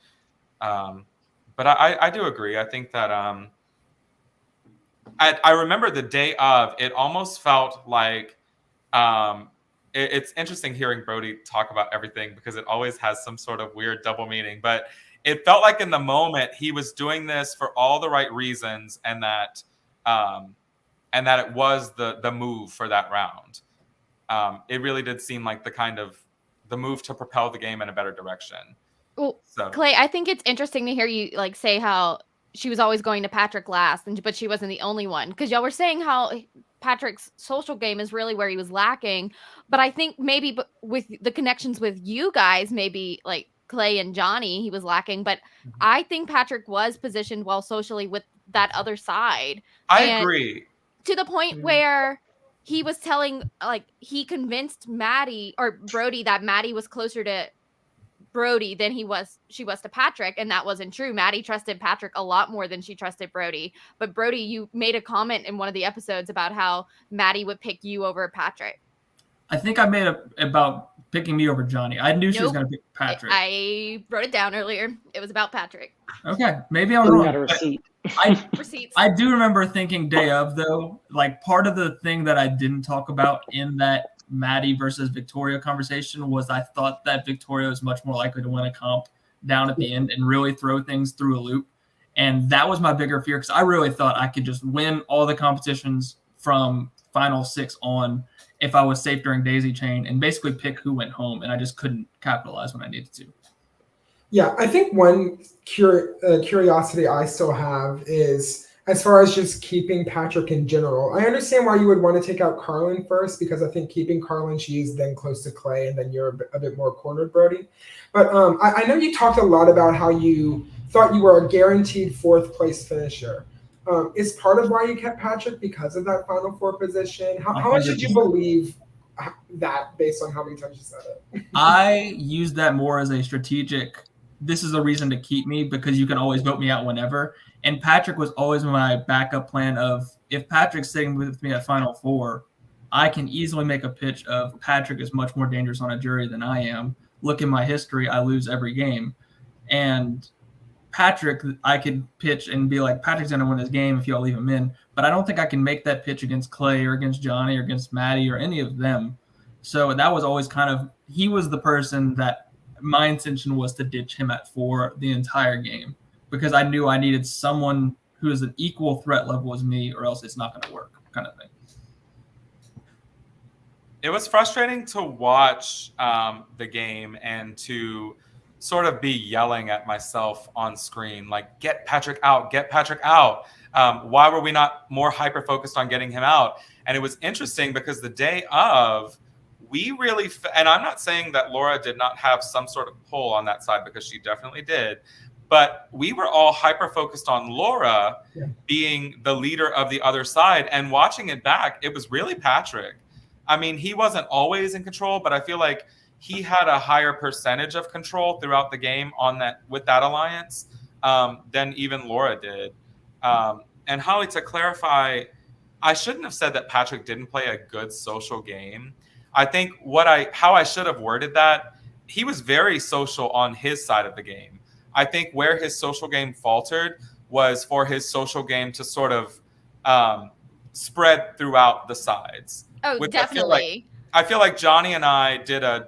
But I do agree. I think that I remember the day of, it almost felt like it's interesting hearing Brody talk about everything because it always has some sort of weird double meaning. But it felt like in the moment he was doing this for all the right reasons, and that it was the move for that round. It really did seem like the move to propel the game in a better direction. Well, so. Clay, I think it's interesting to hear you say how she was always going to Patrick last, but she wasn't the only one. Because y'all were saying how Patrick's social game is really where he was lacking. But I think maybe with the connections with you guys, maybe like Clay and Johnny, he was lacking. But I think Patrick was positioned well socially with that other side. I agree. To the point where he was telling, he convinced Maddie or Brody that Maddie was closer to Brody than she was to Patrick, and that wasn't true. Maddie trusted Patrick a lot more than she trusted Brody. But Brody, you made a comment in one of the episodes about how Maddie would pick you over Patrick. I think I made about picking me over Johnny. I knew she was going to pick Patrick. I wrote it down earlier. It was about Patrick. Okay, maybe I'm wrong. Got a receipt. Receipts. I do remember thinking day of, though, like part of the thing that I didn't talk about in that Maddie versus Victoria conversation was I thought that Victoria was much more likely to win a comp down at the end and really throw things through a loop. And that was my bigger fear because I really thought I could just win all the competitions from Final 6 on if I was safe during Daisy Chain and basically pick who went home, and I just couldn't capitalize when I needed to. Yeah, I think one curiosity I still have is as far as just keeping Patrick in general. I understand why you would want to take out Carlin first, because I think keeping Carlin, she's then close to Clay, and then you're a bit more cornered, Brody. But I know you talked a lot about how you thought you were a guaranteed 4th place finisher. Is part of why you kept Patrick because of that Final 4 position? How much did you believe that based on how many times you said it? I used that more as a strategic, this is a reason to keep me because you can always vote me out whenever. And Patrick was always my backup plan of if Patrick's sitting with me at Final 4, I can easily make a pitch of Patrick is much more dangerous on a jury than I am. Look in my history, I lose every game. And Patrick, I could pitch and be like, Patrick's going to win this game if y'all leave him in. But I don't think I can make that pitch against Clay or against Johnny or against Maddie or any of them. So that was always he was the person that my intention was to ditch him at 4 the entire game because I knew I needed someone who is an equal threat level as me, or else it's not going to work, kind of thing. It was frustrating to watch the game and to sort of be yelling at myself on screen, like, get Patrick out, get Patrick out. Why were we not more hyper-focused on getting him out? And it was interesting because the day of, we really, and I'm not saying that Laura did not have some sort of pull on that side because she definitely did, but we were all hyper-focused on Laura being the leader of the other side. And watching it back, it was really Patrick. I mean, he wasn't always in control, but I feel like he had a higher percentage of control throughout the game on that with that alliance than even Laura did. And Hollie, to clarify, I shouldn't have said that Patrick didn't play a good social game. I think how I should have worded that, he was very social on his side of the game. I think where his social game faltered was for his social game to sort of spread throughout the sides. Oh, definitely. I feel like Johnny and I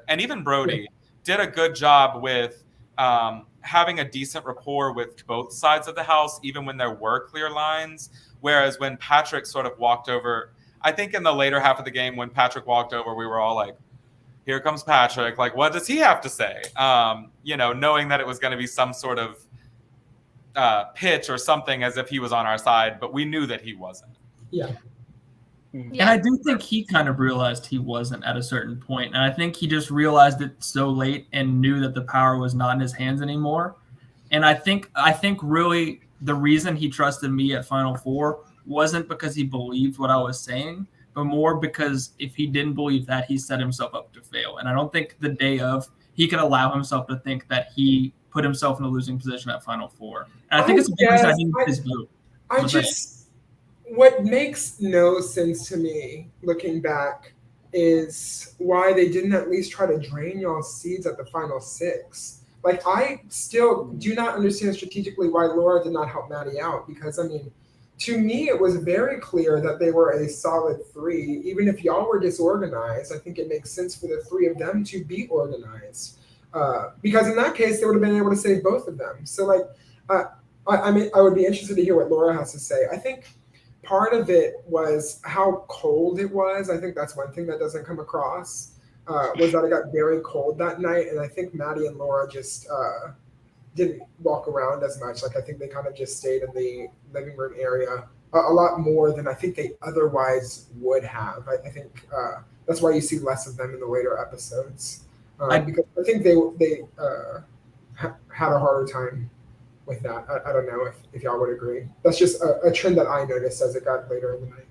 and even Brody did a good job with having a decent rapport with both sides of the house, even when there were clear lines. Whereas when Patrick sort of walked over, I think in the later half of the game, when Patrick walked over, we were all like, here comes Patrick. Like, what does he have to say? Knowing that it was going to be some sort of pitch or something as if he was on our side, but we knew that he wasn't. Yeah. And I do think he kind of realized he wasn't at a certain point. And I think he just realized it so late and knew that the power was not in his hands anymore. And I think really the reason he trusted me at Final Four wasn't because he believed what I was saying, but more because if he didn't believe that, he set himself up to fail. And I don't think the day of he could allow himself to think that he put himself in a losing position at Final Four. And I think it's a big reason I didn't get his vote. What makes no sense to me looking back is why they didn't at least try to drain y'all's seeds at the final 6. Like, I still do not understand strategically why Laura did not help Maddie out, because, I mean, to me, it was very clear that they were a solid 3. Even if y'all were disorganized, I think it makes sense for the 3 of them to be organized. Because in that case, they would have been able to save both of them. So, like, I would be interested to hear what Laura has to say. I think part of it was how cold it was. I think that's one thing that doesn't come across, was that it got very cold that night. And I think Maddie and Laura just didn't walk around as much. Like, I think they kind of just stayed in the living room area a lot more than I think they otherwise would have. I think that's why you see less of them in the later episodes. Because I think they had a harder time with that. I don't know if y'all would agree. That's just a trend that I noticed as it got later in the night.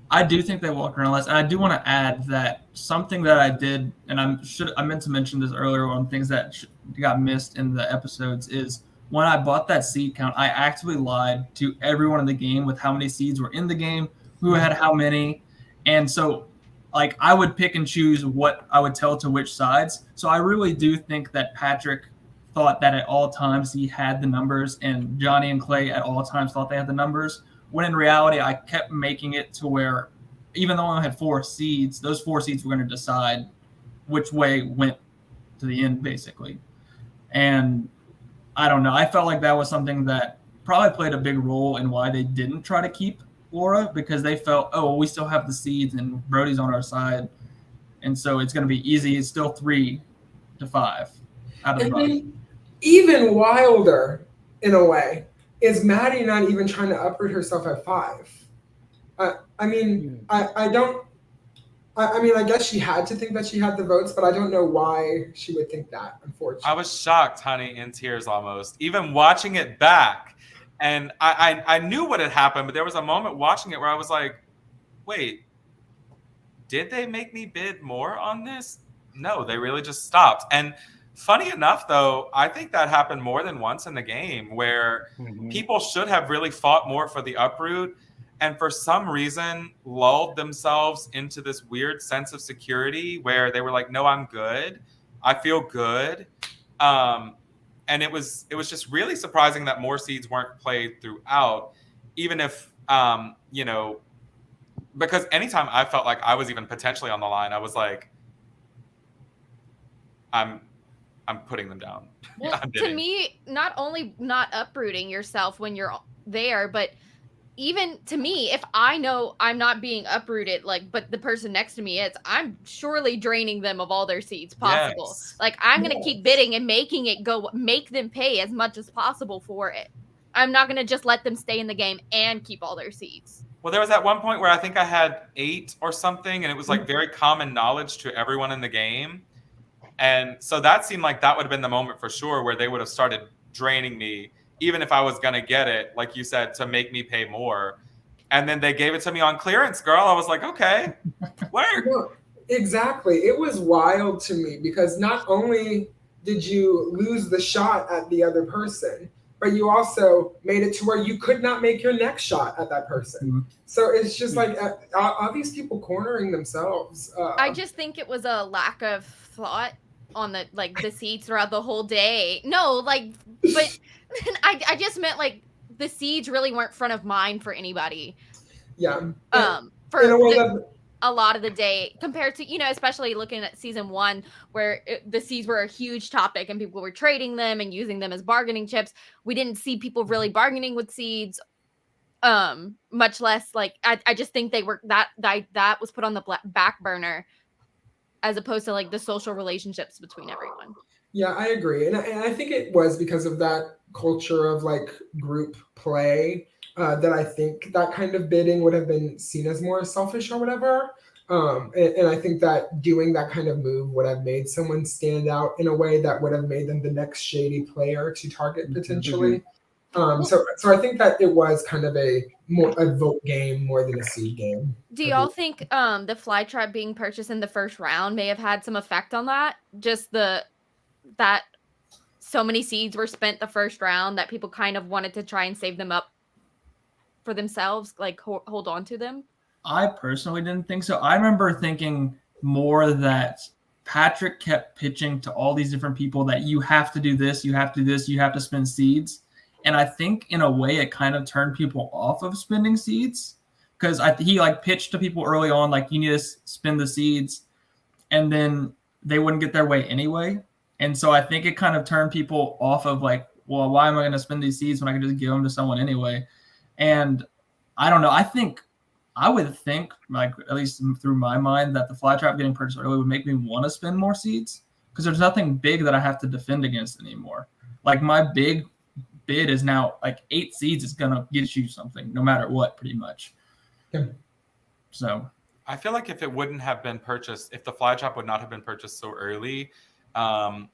I do think they walk around less. And I do want to add that something that I did, and I meant to mention this earlier on things that got missed in the episodes, is when I bought that seed count, I actively lied to everyone in the game with how many seeds were in the game, who had how many. And so, like, I would pick and choose what I would tell to which sides. So I really do think that Patrick thought that at all times he had the numbers, and Johnny and Clay at all times thought they had the numbers, when in reality I kept making it to where even though I had 4 seeds, those 4 seeds were going to decide which way went to the end, basically. And I don't know. I felt like that was something that probably played a big role in why they didn't try to keep Laura, because they felt, oh, well, we still have the seeds and Brody's on our side. And so it's going to be easy. It's still 3-5 out of the run. Even wilder, in a way, is Maddie not even trying to uproot herself at 5. I mean, I guess she had to think that she had the votes, but I don't know why she would think that, unfortunately. I was shocked, honey, in tears almost, even watching it back. And I knew what had happened, but there was a moment watching it where I was like, wait, did they make me bid more on this? No, they really just stopped. And funny enough, though, I think that happened more than once in the game where people should have really fought more for the uproot, and for some reason lulled themselves into this weird sense of security where they were like, no, I'm good. I feel good. And it was just really surprising that more seeds weren't played throughout, even if, because anytime I felt like I was even potentially on the line, I was like, I'm I'm putting them down. Well, to me, not only not uprooting yourself when you're there, but even to me, if I know I'm not being uprooted, but the person next to me is, I'm surely draining them of all their seeds possible. Yes. Like, I'm going to keep bidding and making it make them pay as much as possible for it. I'm not going to just let them stay in the game and keep all their seeds. Well, there was at one point where I think I had 8 or something, and it was like very common knowledge to everyone in the game. And so that seemed like that would have been the moment for sure where they would have started draining me, even if I was going to get it, like you said, to make me pay more. And then they gave it to me on clearance, girl. I was like, okay, work. No, exactly. It was wild to me because not only did you lose the shot at the other person, but you also made it to where you could not make your next shot at that person. Mm-hmm. So it's just like, are these people cornering themselves? I just think it was a lack of thought on the seeds throughout the whole day. No, but I just meant the seeds really weren't front of mind for anybody. Yeah. For in a way a lot of the day compared to, especially looking at season 1 where the seeds were a huge topic and people were trading them and using them as bargaining chips. We didn't see people really bargaining with seeds. Much less I just think they were that was put on the back burner as opposed to the social relationships between everyone. Yeah, I agree. And I think it was because of that culture of group play that I think that kind of bidding would have been seen as more selfish or whatever. And I think that doing that kind of move would have made someone stand out in a way that would have made them the next shady player to target potentially. So I think that it was kind of a vote game more than a seed game. Do y'all think the fly trap being purchased in the first round may have had some effect on that? Just that so many seeds were spent the first round that people kind of wanted to try and save them up for themselves, hold on to them? I personally didn't think so. I remember thinking more that Patrick kept pitching to all these different people that you have to do this, you have to do this, you have to spend seeds. And I think in a way it kind of turned people off of spending seeds because he pitched to people early on, you need to spend the seeds, and then they wouldn't get their way anyway. And so I think it kind of turned people off of well, why am I going to spend these seeds when I can just give them to someone anyway? And I don't know. I would think, at least through my mind, that the fly trap getting purchased early would make me want to spend more seeds because there's nothing big that I have to defend against anymore. My big bid is now 8 seeds is going to get you something no matter what, pretty much. Yeah. So I feel like if it wouldn't have been purchased, if the fly trap would not have been purchased so early, I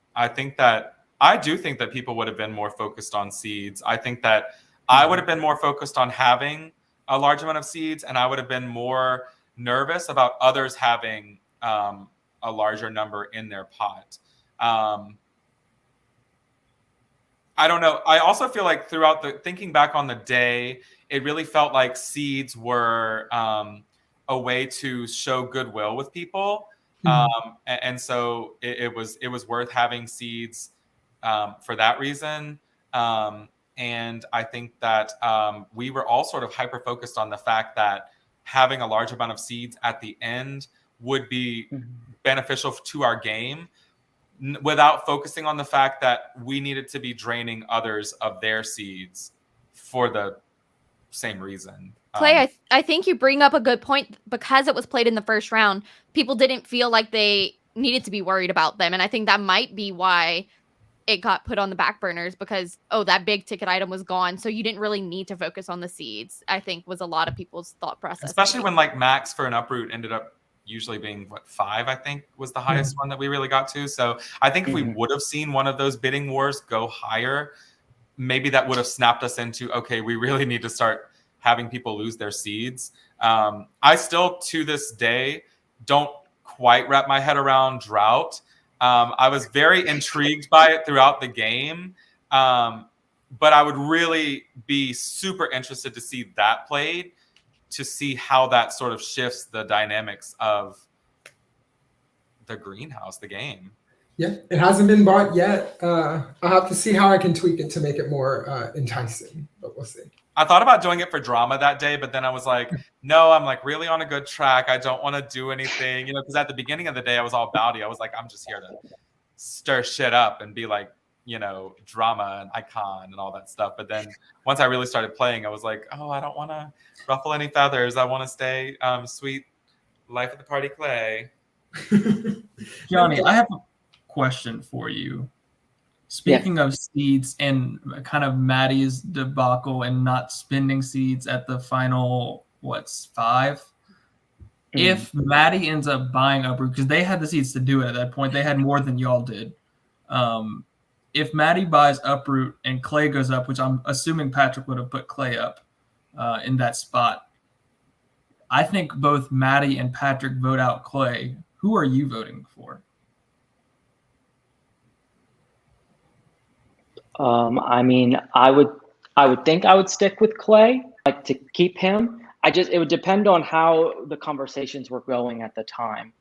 do think that people would have been more focused on seeds. I think that I would have been more focused on having a large amount of seeds, and I would have been more nervous about others having a larger number in their pot. I don't know. I also feel like throughout thinking back on the day, it really felt like seeds were a way to show goodwill with people. And so it was worth having seeds for that reason. And I think that we were all sort of hyper-focused on the fact that having a large amount of seeds at the end would be beneficial to our game without focusing on the fact that we needed to be draining others of their seeds for the same reason. Clay, I think you bring up a good point. Because it was played in the first round, people didn't feel like they needed to be worried about them. And I think that might be why it got put on the back burners because, that big ticket item was gone. So you didn't really need to focus on the seeds, I think was a lot of people's thought process. Especially when max for an uproot ended up usually being 5, I think was the highest one that we really got to. So I think if we would have seen one of those bidding wars go higher, maybe that would have snapped us into, okay, we really need to start having people lose their seeds. I still, to this day, don't quite wrap my head around drought. I was very intrigued by it throughout the game, but I would really be super interested to see that played, to see how that sort of shifts the dynamics of the greenhouse, the game. Yeah, it hasn't been bought yet. I'll have to see how I can tweak it to make it more enticing, but we'll see. I thought about doing it for drama that day, but then I was like, no, I'm really on a good track. I don't want to do anything, because at the beginning of the day, I was all bouty. I was like, I'm just here to stir shit up and be like, you know, drama and icon and all that stuff. But then once I really started playing, I was like, oh, I don't want to ruffle any feathers. I want to stay sweet life of the party Clay. Johnny, I have a question for you. Speaking of seeds and kind of Maddie's debacle and not spending seeds at the final, 5? If Maddie ends up buying Uproot, because they had the seeds to do it at that point, they had more than y'all did. If Maddie buys Uproot and Clay goes up, which I'm assuming Patrick would have put Clay up in that spot, I think both Maddie and Patrick vote out Clay. Who are you voting for? I mean, I would think I would stick with Clay, like to keep him. It would depend on how the conversations were going at the time.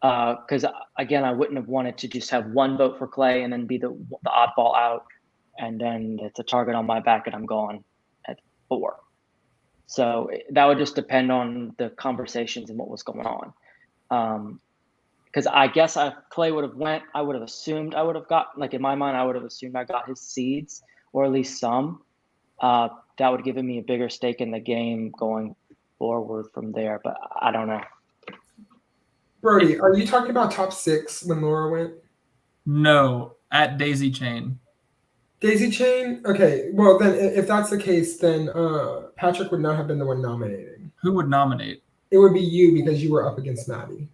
Because again, I wouldn't have wanted to just have one vote for Clay and then be the oddball out, and then it's a target on my back and I'm gone at 4. So that would just depend on the conversations and what was going on. Because I guess if Clay would have went, I would have assumed I would have got, like in my mind, I would have assumed I got his seeds, or at least some. That would have given me a bigger stake in the game going forward from there, but I don't know. Brody, are you talking about top 6 when Laura went? No, at Daisy Chain. Daisy Chain? Okay, well then if that's the case, then Patrick would not have been the one nominating. Who would nominate? It would be you because you were up against Maddie.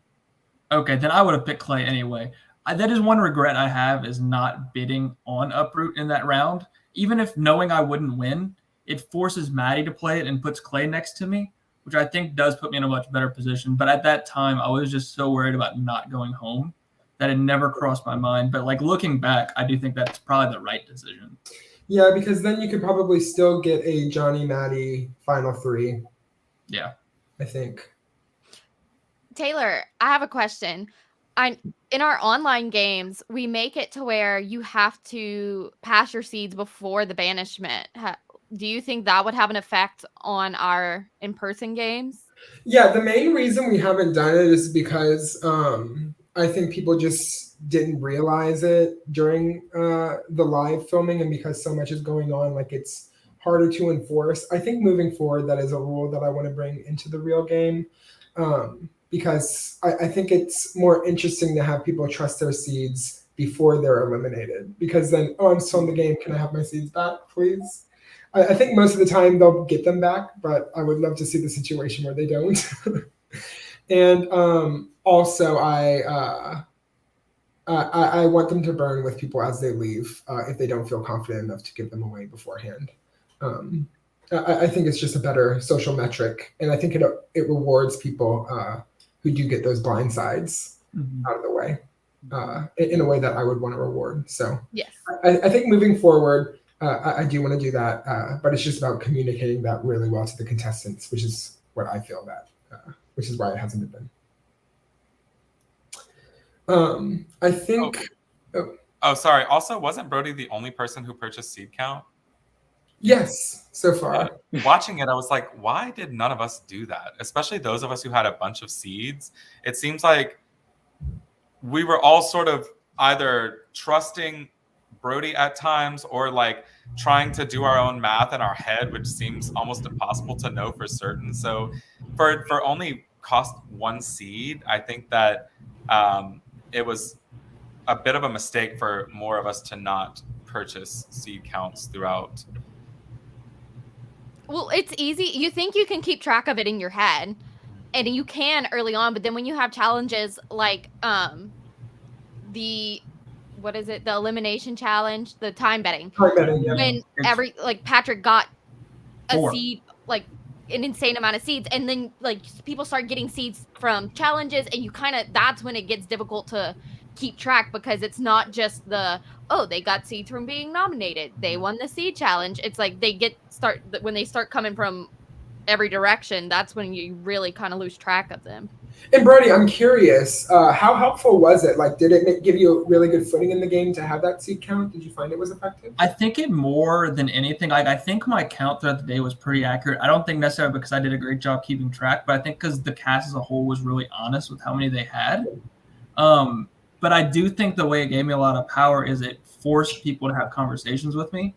Okay, then I would have picked Clay anyway. That is one regret I have, is not bidding on Uproot in that round. Even if knowing I wouldn't win, it forces Maddie to play it and puts Clay next to me, which I think does put me in a much better position. But at that time, I was just so worried about not going home that it never crossed my mind. But like looking back, I do think that's probably the right decision. Yeah, because then you could probably still get a Johnny Maddie final 3. Yeah. I think. Taylor, I have a question. In our online games, we make it to where you have to pass your seeds before the banishment. Do you think that would have an effect on our in-person games? Yeah, the main reason we haven't done it is because I think people just didn't realize it during the live filming, and because so much is going on, like it's harder to enforce. I think moving forward, that is a rule that I want to bring into the real game. Because I think it's more interesting to have people trust their seeds before they're eliminated. Because then, I'm still in the game. Can I have my seeds back, please? I think most of the time they'll get them back, but I would love to see the situation where they don't. And also, I want them to burn with people as they leave if they don't feel confident enough to give them away beforehand. I think it's just a better social metric, and I think it rewards people who do get those blind sides out of the way in a way that I would want to reward. So yes, I think moving forward, I do want to do that, but it's just about communicating that really well to the contestants, which is what I feel that, which is why it hasn't been done. I think. Oh, sorry. Also, wasn't Brody the only person who purchased seed count? Yes, so far. Watching it, I was like, why did none of us do that? Especially those of us who had a bunch of seeds. It seems like we were all sort of either trusting Brody at times or like trying to do our own math in our head, which seems almost impossible to know for certain. So for only cost 1 seed, I think that it was a bit of a mistake for more of us to not purchase seed counts throughout. Well, it's easy. You think you can keep track of it in your head, and you can early on, but then when you have challenges like the elimination challenge, the time betting. Yeah. When Patrick got a seed, like an insane amount of seeds, and then like people start getting seeds from challenges, and that's when it gets difficult to keep track, because it's not just they got seeds from being nominated, they won the seed challenge. It's like when they start coming from every direction, that's when you really kind of lose track of them. And Brody, I'm curious, how helpful was it? Like, did it give you a really good footing in the game to have that seed count? Did you find it was effective? I think it more than anything, I think my count throughout the day was pretty accurate. I don't think necessarily because I did a great job keeping track, but I think because the cast as a whole was really honest with how many they had. But I do think the way it gave me a lot of power is it forced people to have conversations with me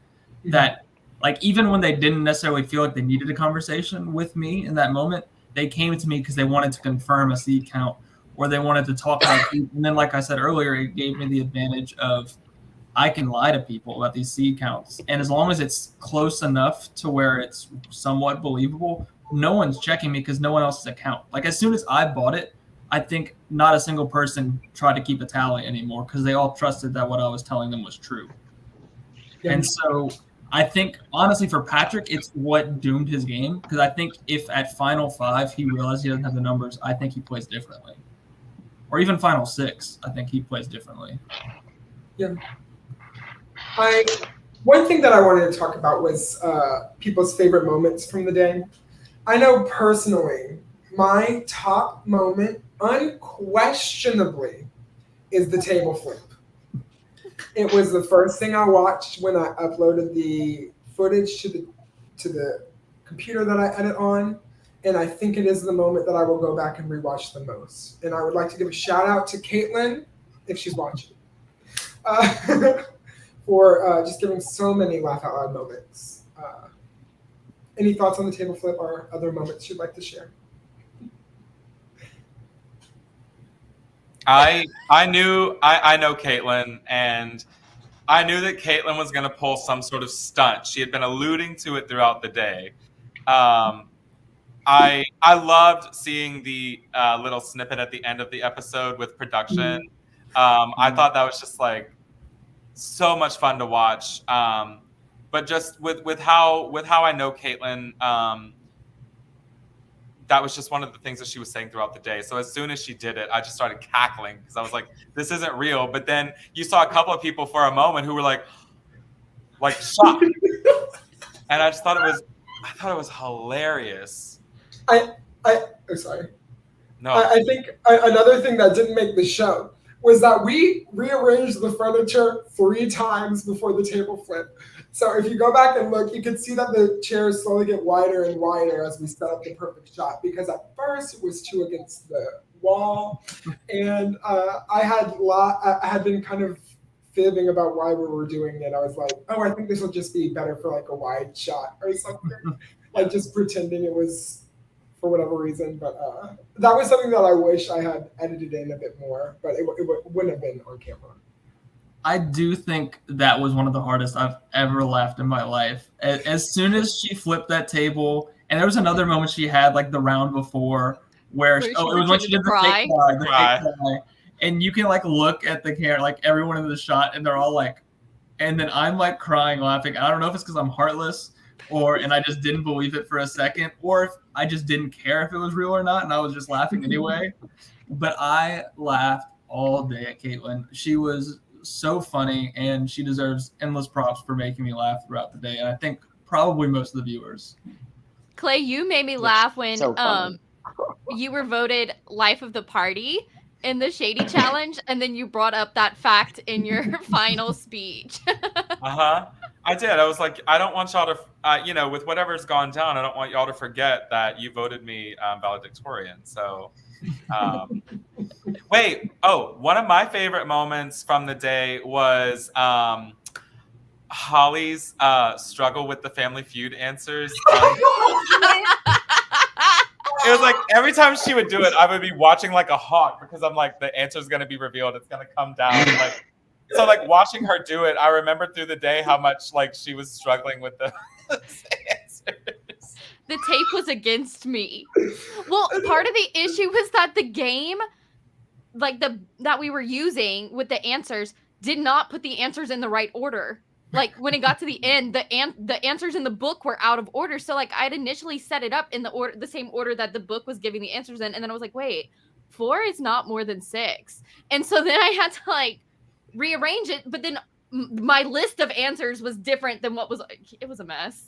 that, like, even when they didn't necessarily feel like they needed a conversation with me in that moment, they came to me because they wanted to confirm a seed count or they wanted to talk about it. And then, like I said earlier, it gave me the advantage of I can lie to people about these seed counts. And as long as it's close enough to where it's somewhat believable, no one's checking me because no one else's account. Like, as soon as I bought it, I think not a single person tried to keep a tally anymore because they all trusted that what I was telling them was true. Yeah. And so I think, honestly, for Patrick, it's what doomed his game. Because I think if at Final 5 he realized he doesn't have the numbers, I think he plays differently. Or even Final 6, I think he plays differently. Yeah. One thing that I wanted to talk about was people's favorite moments from the day. I know personally, my top moment, unquestionably, is the table flip. It was the first thing I watched when I uploaded the footage to the computer that I edit on, and I think it is the moment that I will go back and rewatch the most. And I would like to give a shout out to Caitlin, if she's watching, for just giving so many laugh out loud moments. Any thoughts on the table flip or other moments you'd like to share? I know Caitlin, and I knew that Caitlin was going to pull some sort of stunt. She had been alluding to it throughout the day. I loved seeing the little snippet at the end of the episode with production. I thought that was just like so much fun to watch. But just with how I know Caitlin, that was just one of the things that she was saying throughout the day. So as soon as she did it, I just started cackling because I was like, this isn't real. But then you saw a couple of people for a moment who were like shocked. And I thought it was hilarious. I'm sorry. No. I think another thing that didn't make the show was that we rearranged the furniture 3 times before the table flip. So if you go back and look, you can see that the chairs slowly get wider and wider as we set up the perfect shot. Because at first it was 2 against the wall, and I had been kind of fibbing about why we were doing it. I was like, oh, I think this will just be better for like a wide shot or something, like just pretending it was for whatever reason. But that was something that I wish I had edited in a bit more, but it wouldn't have been on camera. I do think that was one of the hardest I've ever laughed in my life. As soon as she flipped that table, and there was another moment she had like the round before where it was when she did the fake cry. And you can like look at the camera, like everyone in the shot, and they're all like, and then I'm like crying, laughing. I don't know if it's because I'm heartless and I just didn't believe it for a second, or if I just didn't care if it was real or not, and I was just laughing anyway. But I laughed all day at Caitlin. She was so funny, and she deserves endless props for making me laugh throughout the day. And I think probably most of the viewers. Clay, you made me laugh when you were voted Life of the Party in the Shady Challenge, and then you brought up that fact in your final speech. I did. I was like, I don't want y'all to, with whatever's gone down, I don't want y'all to forget that you voted me valedictorian. So, wait. Oh, one of my favorite moments from the day was Hollie's struggle with the Family Feud answers. It was like every time she would do it, I would be watching like a hawk because I'm like, the answer is going to be revealed. It's going to come down. So watching her do it, I remember through the day how much like she was struggling with the answers. The tape was against me. Well, part of the issue was that the game, that we were using with the answers, did not put the answers in the right order. Like when it got to the end, the answers in the book were out of order. So like I'd initially set it up in the same order that the book was giving the answers in, and then I was like, wait, 4 is not more than 6, and so then I had to like rearrange it. But then my list of answers was different than what was. It was a mess.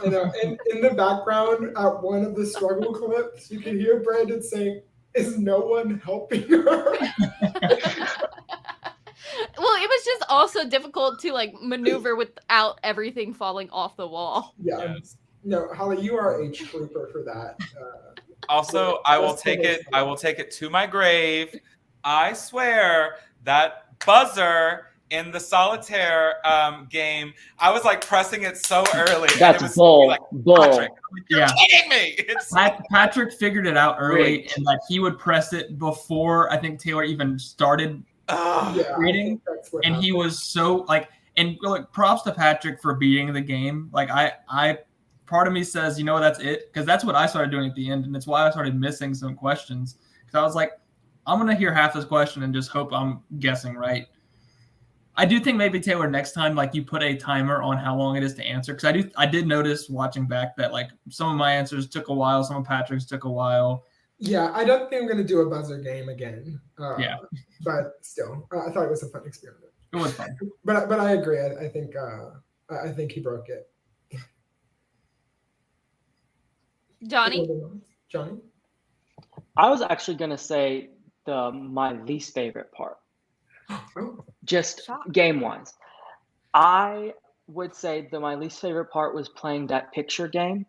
I know. And in the background, at one of the struggle clips, you can hear Brandon saying, "Is no one helping her?" Well, it was just also difficult to like maneuver without everything falling off the wall. Yeah. Yes. No, Hollie, you are a trooper for that. Also, I will take it to my grave. I swear that buzzer in the solitaire game, I was like pressing it so early. That's and it was bull. like, Bull. Patrick, you're Yeah. kidding me. It's Patrick figured it out early, Rigged. and like he would press it before I think Taylor even started Ugh. Yeah, I reading, think that's what and he happened. was so like, and like props to Patrick for beating the game. Like I part of me says, you know, that's it, because that's what I started doing at the end, and it's why I started missing some questions, because I was like, I'm gonna hear half this question and just hope I'm guessing right. I do think maybe Taylor, next time, like you put a timer on how long it is to answer, because I did notice watching back that like some of my answers took a while, some of Patrick's took a while. Yeah, I don't think I'm going to do a buzzer game again. Yeah. But still, I thought it was a fun experiment. It was fun. But I agree. I think he broke it. Johnny? Johnny? I was actually gonna say my least favorite part, Oh, just Shock. game wise. I would say that my least favorite part was playing that picture game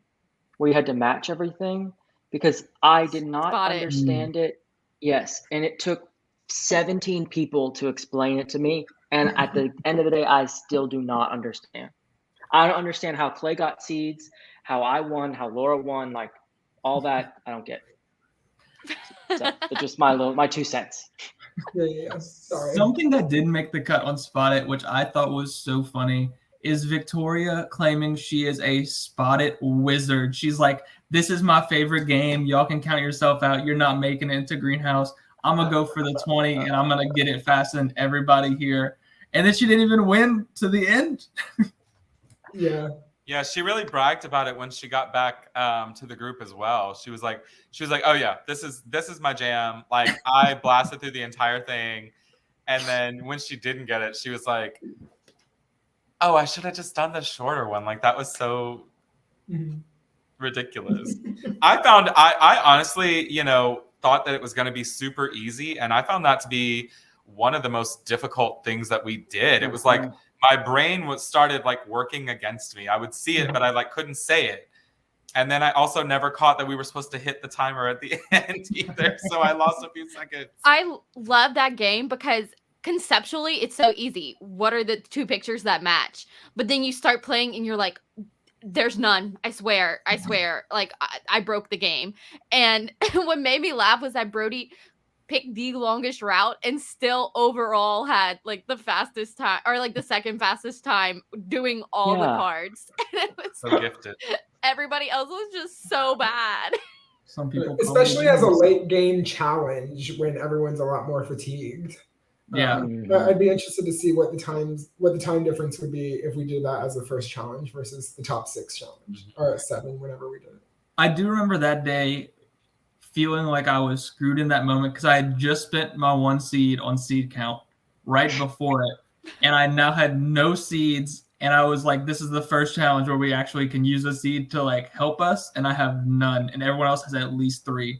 where you had to match everything, because I did not Spot it. understand it. Yes, and it took 17 people to explain it to me, and at the end of the day, I still do not understand. I don't understand how Clay got seeds, how I won, how Laura won, like all that. I don't get. So it's just my 2 cents. yeah. Sorry. Something that didn't make the cut on Spot It, which I thought was so funny, is Victoria claiming she is a Spot It wizard. She's like, this is my favorite game. Y'all can count yourself out. You're not making it into Greenhouse. I'm going to go for the 20, and I'm going to get it faster than everybody here. And then she didn't even win to the end. Yeah. Yeah, she really bragged about it when she got back to the group as well. She was like, oh yeah, this is my jam. Like I blasted through the entire thing, and then when she didn't get it, she was like, oh, I should have just done the shorter one. Like that was so ridiculous. I honestly, thought that it was going to be super easy, and I found that to be one of the most difficult things that we did. It was like my brain started like working against me. I would see it, but I like couldn't say it. And then I also never caught that we were supposed to hit the timer at the end either. So I lost a few seconds. I love that game because conceptually it's so easy. What are the 2 pictures that match? But then you start playing and you're like, there's none. I swear. Like I broke the game. And what made me laugh was that Brody picked the longest route and still overall had like the fastest time, or like the second fastest time doing all the cards. And it was So gifted. Everybody else was just so bad. Some people, especially as a late game challenge when everyone's a lot more fatigued. Yeah. But I'd be interested to see what the time difference would be if we did that as the first challenge versus the top 6 challenge, or 7, whenever we did it. I do remember that day feeling like I was screwed in that moment, because I had just spent my 1 seed on seed count right before it, and I now had no seeds, and I was like, this is the first challenge where we actually can use a seed to like help us, and I have none, and everyone else has at least 3.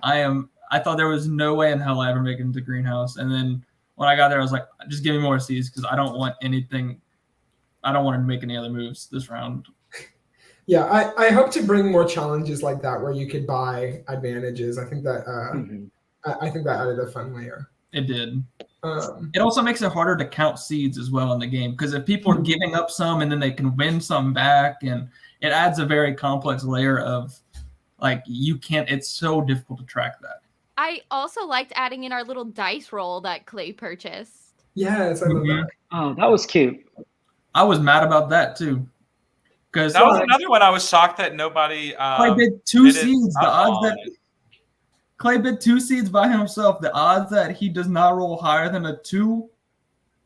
I thought there was no way in hell I ever make it into Greenhouse, and then when I got there I was like, just give me more seeds, because I don't want to make any other moves this round. Yeah, I hope to bring more challenges like that where you could buy advantages. I think that I think that added a fun layer. It did. It also makes it harder to count seeds as well in the game, because if people are giving up some and then they can win some back, and it adds a very complex layer of like it's so difficult to track that. I also liked adding in our little dice roll that Clay purchased. Yes, I love that. Oh, that was cute. I was mad about that too. Because that was another one I was shocked that nobody Clay bid 2 seeds. The odds that Clay bid 2 seeds by himself, the odds that he does not roll higher than a 2,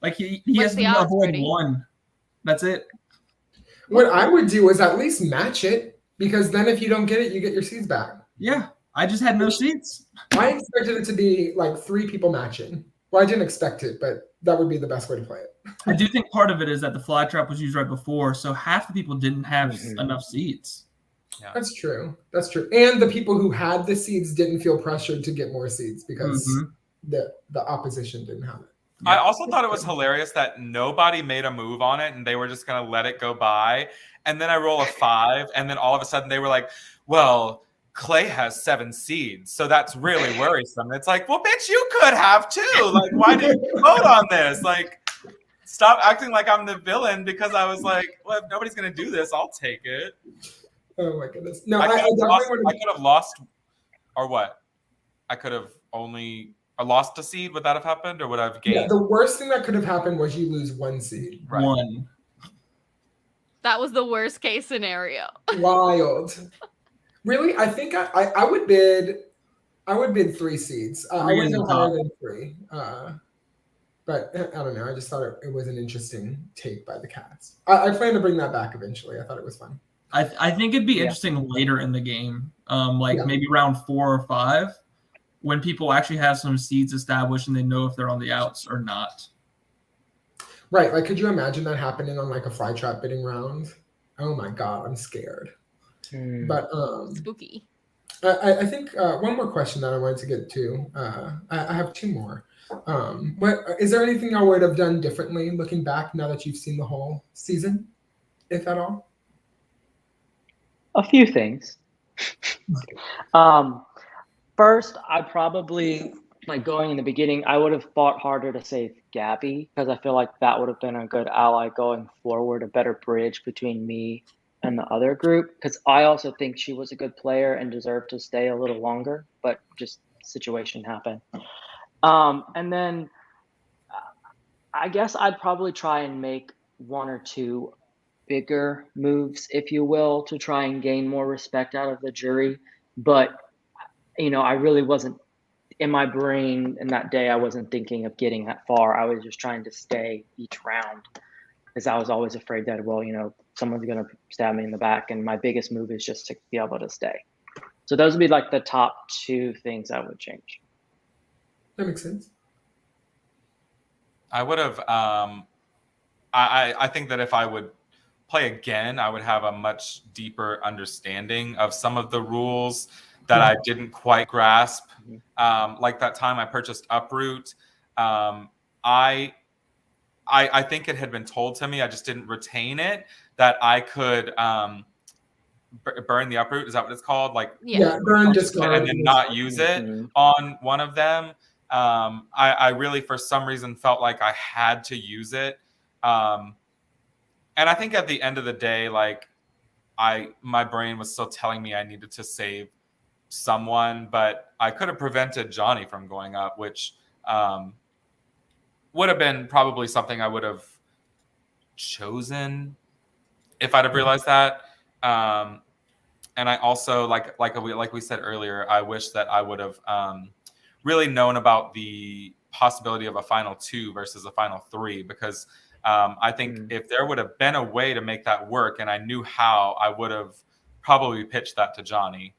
like he has to avoid 1. That's it. What I would do is at least match it, because then if you don't get it, you get your seeds back. Yeah, I just had no seeds. I expected it to be like 3 people matching. Well, I didn't expect it, but that would be the best way to play it. I do think part of it is that the fly trap was used right before, so half the people didn't have enough seeds. Yeah. That's true. And the people who had the seeds didn't feel pressured to get more seeds because the opposition didn't have it. I also thought it was hilarious that nobody made a move on it and they were just going to let it go by. And then I roll a 5, and then all of a sudden they were like, well, Clay has 7 seeds, so that's really worrisome. It's like, well, bitch, you could have too. Like, why didn't you vote on this? Like, stop acting like I'm the villain because I was like, well, if nobody's gonna do this, I'll take it. Oh my goodness. No, I I definitely could have lost, or what? I could have only lost a seed. Would that have happened, or would I have gained? Yeah, the worst thing that could have happened was you lose 1 seed. Right. One. That was the worst case scenario. Wild. Really? I think I would bid 3 seeds. I Three wouldn't is go the higher top. than 3. But I don't know. I just thought it was an interesting take by the cast. I plan to bring that back eventually. I thought it was fun. I think it'd be interesting later in the game, maybe round 4 or 5, when people actually have some seeds established and they know if they're on the outs or not. Right. Like, could you imagine that happening on like a fly trap bidding round? Oh my God, I'm scared. But Spooky. I think one more question that I wanted to get to. I have 2 more. What is there anything I would have done differently looking back now that you've seen the whole season, if at all? A few things. First, I probably, like going in the beginning, I would have fought harder to save Gabby because I feel like that would have been a good ally going forward, a better bridge between me and the other group. Because I also think she was a good player and deserved to stay a little longer, but just situation happened. And then I guess I'd probably try and make 1 or 2 bigger moves, if you will, to try and gain more respect out of the jury. But, I really wasn't in my brain in that day. I wasn't thinking of getting that far. I was just trying to stay each round because I was always afraid that, someone's going to stab me in the back. And my biggest move is just to be able to stay. So those would be like the top 2 things I would change. That makes sense. I would have. I think that if I would play again, I would have a much deeper understanding of some of the rules that I didn't quite grasp. Like that time I purchased Uproot. I think it had been told to me, I just didn't retain it, that I could burn the Uproot. Is that what it's called? Like, Yeah, burn, discard, and then not use it on one of them. I really, for some reason, felt like I had to use it. And I think at the end of the day, like, my brain was still telling me I needed to save someone, but I could have prevented Johnny from going up, which would have been probably something I would have chosen if I'd have realized that. And I also, like we said earlier, I wish that I would have really known about the possibility of a final 2 versus a final 3, because I think if there would have been a way to make that work and I knew how, I would have probably pitched that to Johnny,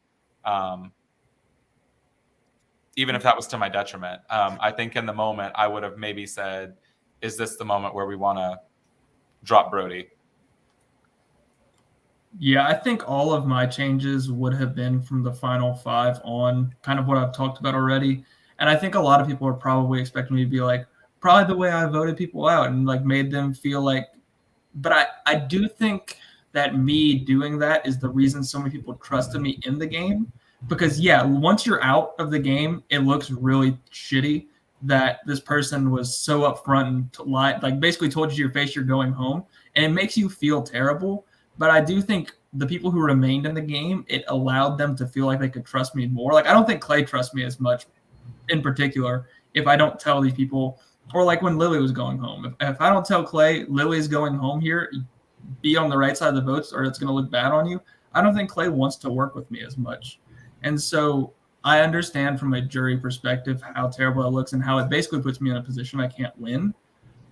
even if that was to my detriment. I think in the moment I would have maybe said, is this the moment where we want to drop Brody? Yeah, I think all of my changes would have been from the final 5 on, kind of what I've talked about already. And I think a lot of people are probably expecting me to be like, probably the way I voted people out and like made them feel like, but I do think that me doing that is the reason so many people trusted me in the game. Because once you're out of the game, it looks really shitty that this person was so upfront and like basically told you to your face you're going home, and it makes you feel terrible. But I do think the people who remained in the game, it allowed them to feel like they could trust me more. Like, I don't think Clay trusts me as much in particular if I don't tell these people, or like when Lily was going home. If I don't tell Clay, Lily's going home here, be on the right side of the votes or it's going to look bad on you, I don't think Clay wants to work with me as much. And so I understand from a jury perspective how terrible it looks and how it basically puts me in a position I can't win.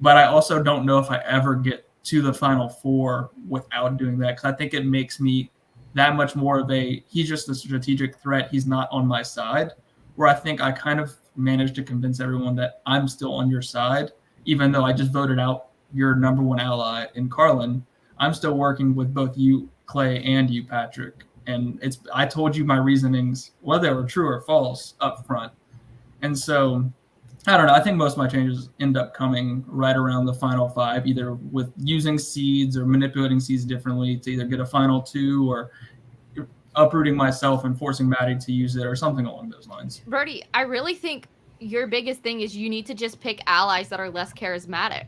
But I also don't know if I ever get to the final 4 without doing that, because I think it makes me that much more of he's just a strategic threat. He's not on my side, where I think I kind of managed to convince everyone that I'm still on your side, even though I just voted out your number 1 ally in Carlin. I'm still working with both you, Clay, and you, Patrick. And I told you my reasonings, whether they were true or false, up front. And so I don't know. I think most of my changes end up coming right around the final 5, either with using seeds or manipulating seeds differently to either get a final 2 or uprooting myself and forcing Maddie to use it or something along those lines. Brody, I really think your biggest thing is you need to just pick allies that are less charismatic.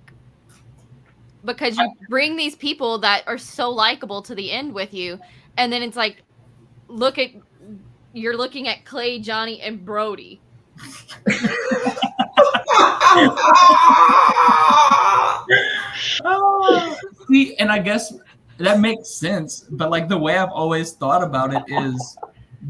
Because you bring these people that are so likable to the end with you, and then it's like, you're looking at Clay, Johnny, and Brody. See, and I guess that makes sense, but like the way I've always thought about it is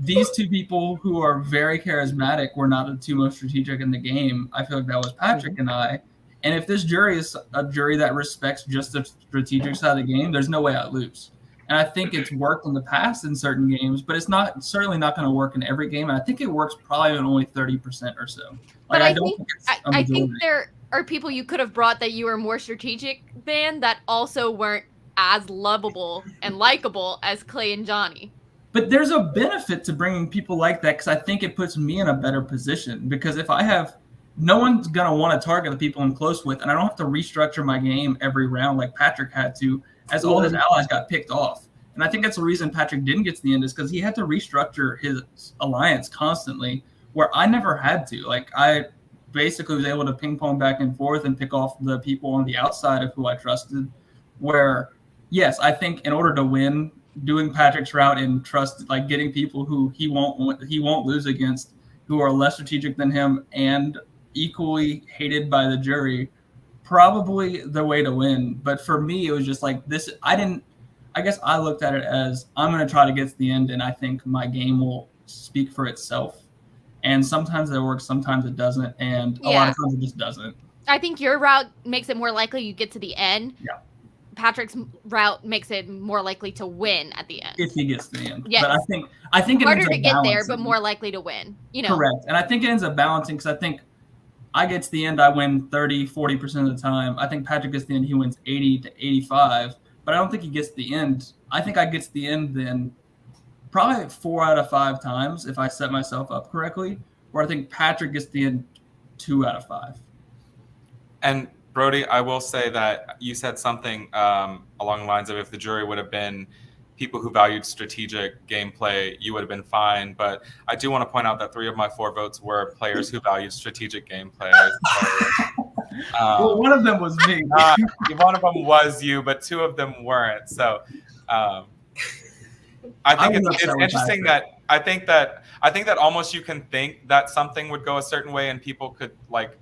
these two people who are very charismatic were not the two most strategic in the game. I feel like that was Patrick and I. And if this jury is a jury that respects just the strategic side of the game, there's no way I lose. And I think it's worked in the past in certain games, but it's certainly not going to work in every game. And I think it works probably in only 30% or so. But I think there are people you could have brought that you were more strategic than that also weren't as lovable and likable as Clay and Johnny. But there's a benefit to bringing people like that because I think it puts me in a better position. Because if I have no one's going to want to target the people I'm close with, and I don't have to restructure my game every round like Patrick had to, as all his allies got picked off. And I think that's the reason Patrick didn't get to the end is because he had to restructure his alliance constantly, where I never had to. Like, I basically was able to ping pong back and forth and pick off the people on the outside of who I trusted, where, yes, I think in order to win, doing Patrick's route and trust, like getting people who he won't lose against, who are less strategic than him and equally hated by the jury, probably the way to win. But for me, it was just like this. I guess I looked at it as I'm going to try to get to the end, and I think my game will speak for itself. And sometimes it works, sometimes it doesn't, and a lot of times it just doesn't. I think your route makes it more likely you get to the end. Yeah. Patrick's route makes it more likely to win at the end. If he gets to the end. Yes. But I think it harder ends up to get there, balancing. but more likely to win. You know. Correct. And I think it ends up balancing because I think I get to the end, I win 30, 40% of the time. I think Patrick gets to the end, he wins 80 to 85. But I don't think he gets to the end. I think I get to the end then probably 4 out of 5 times if I set myself up correctly. Where I think Patrick gets to the end 2 out of 5. And Brody, I will say that you said something along the lines of if the jury would have been people who valued strategic gameplay, you would have been fine. But I do want to point out that 3 of my 4 votes were players who valued strategic gameplay. Well, one of them was me. One of them was you, but 2 of them weren't. So I think it's interesting that I think that almost you can think that something would go a certain way and people could like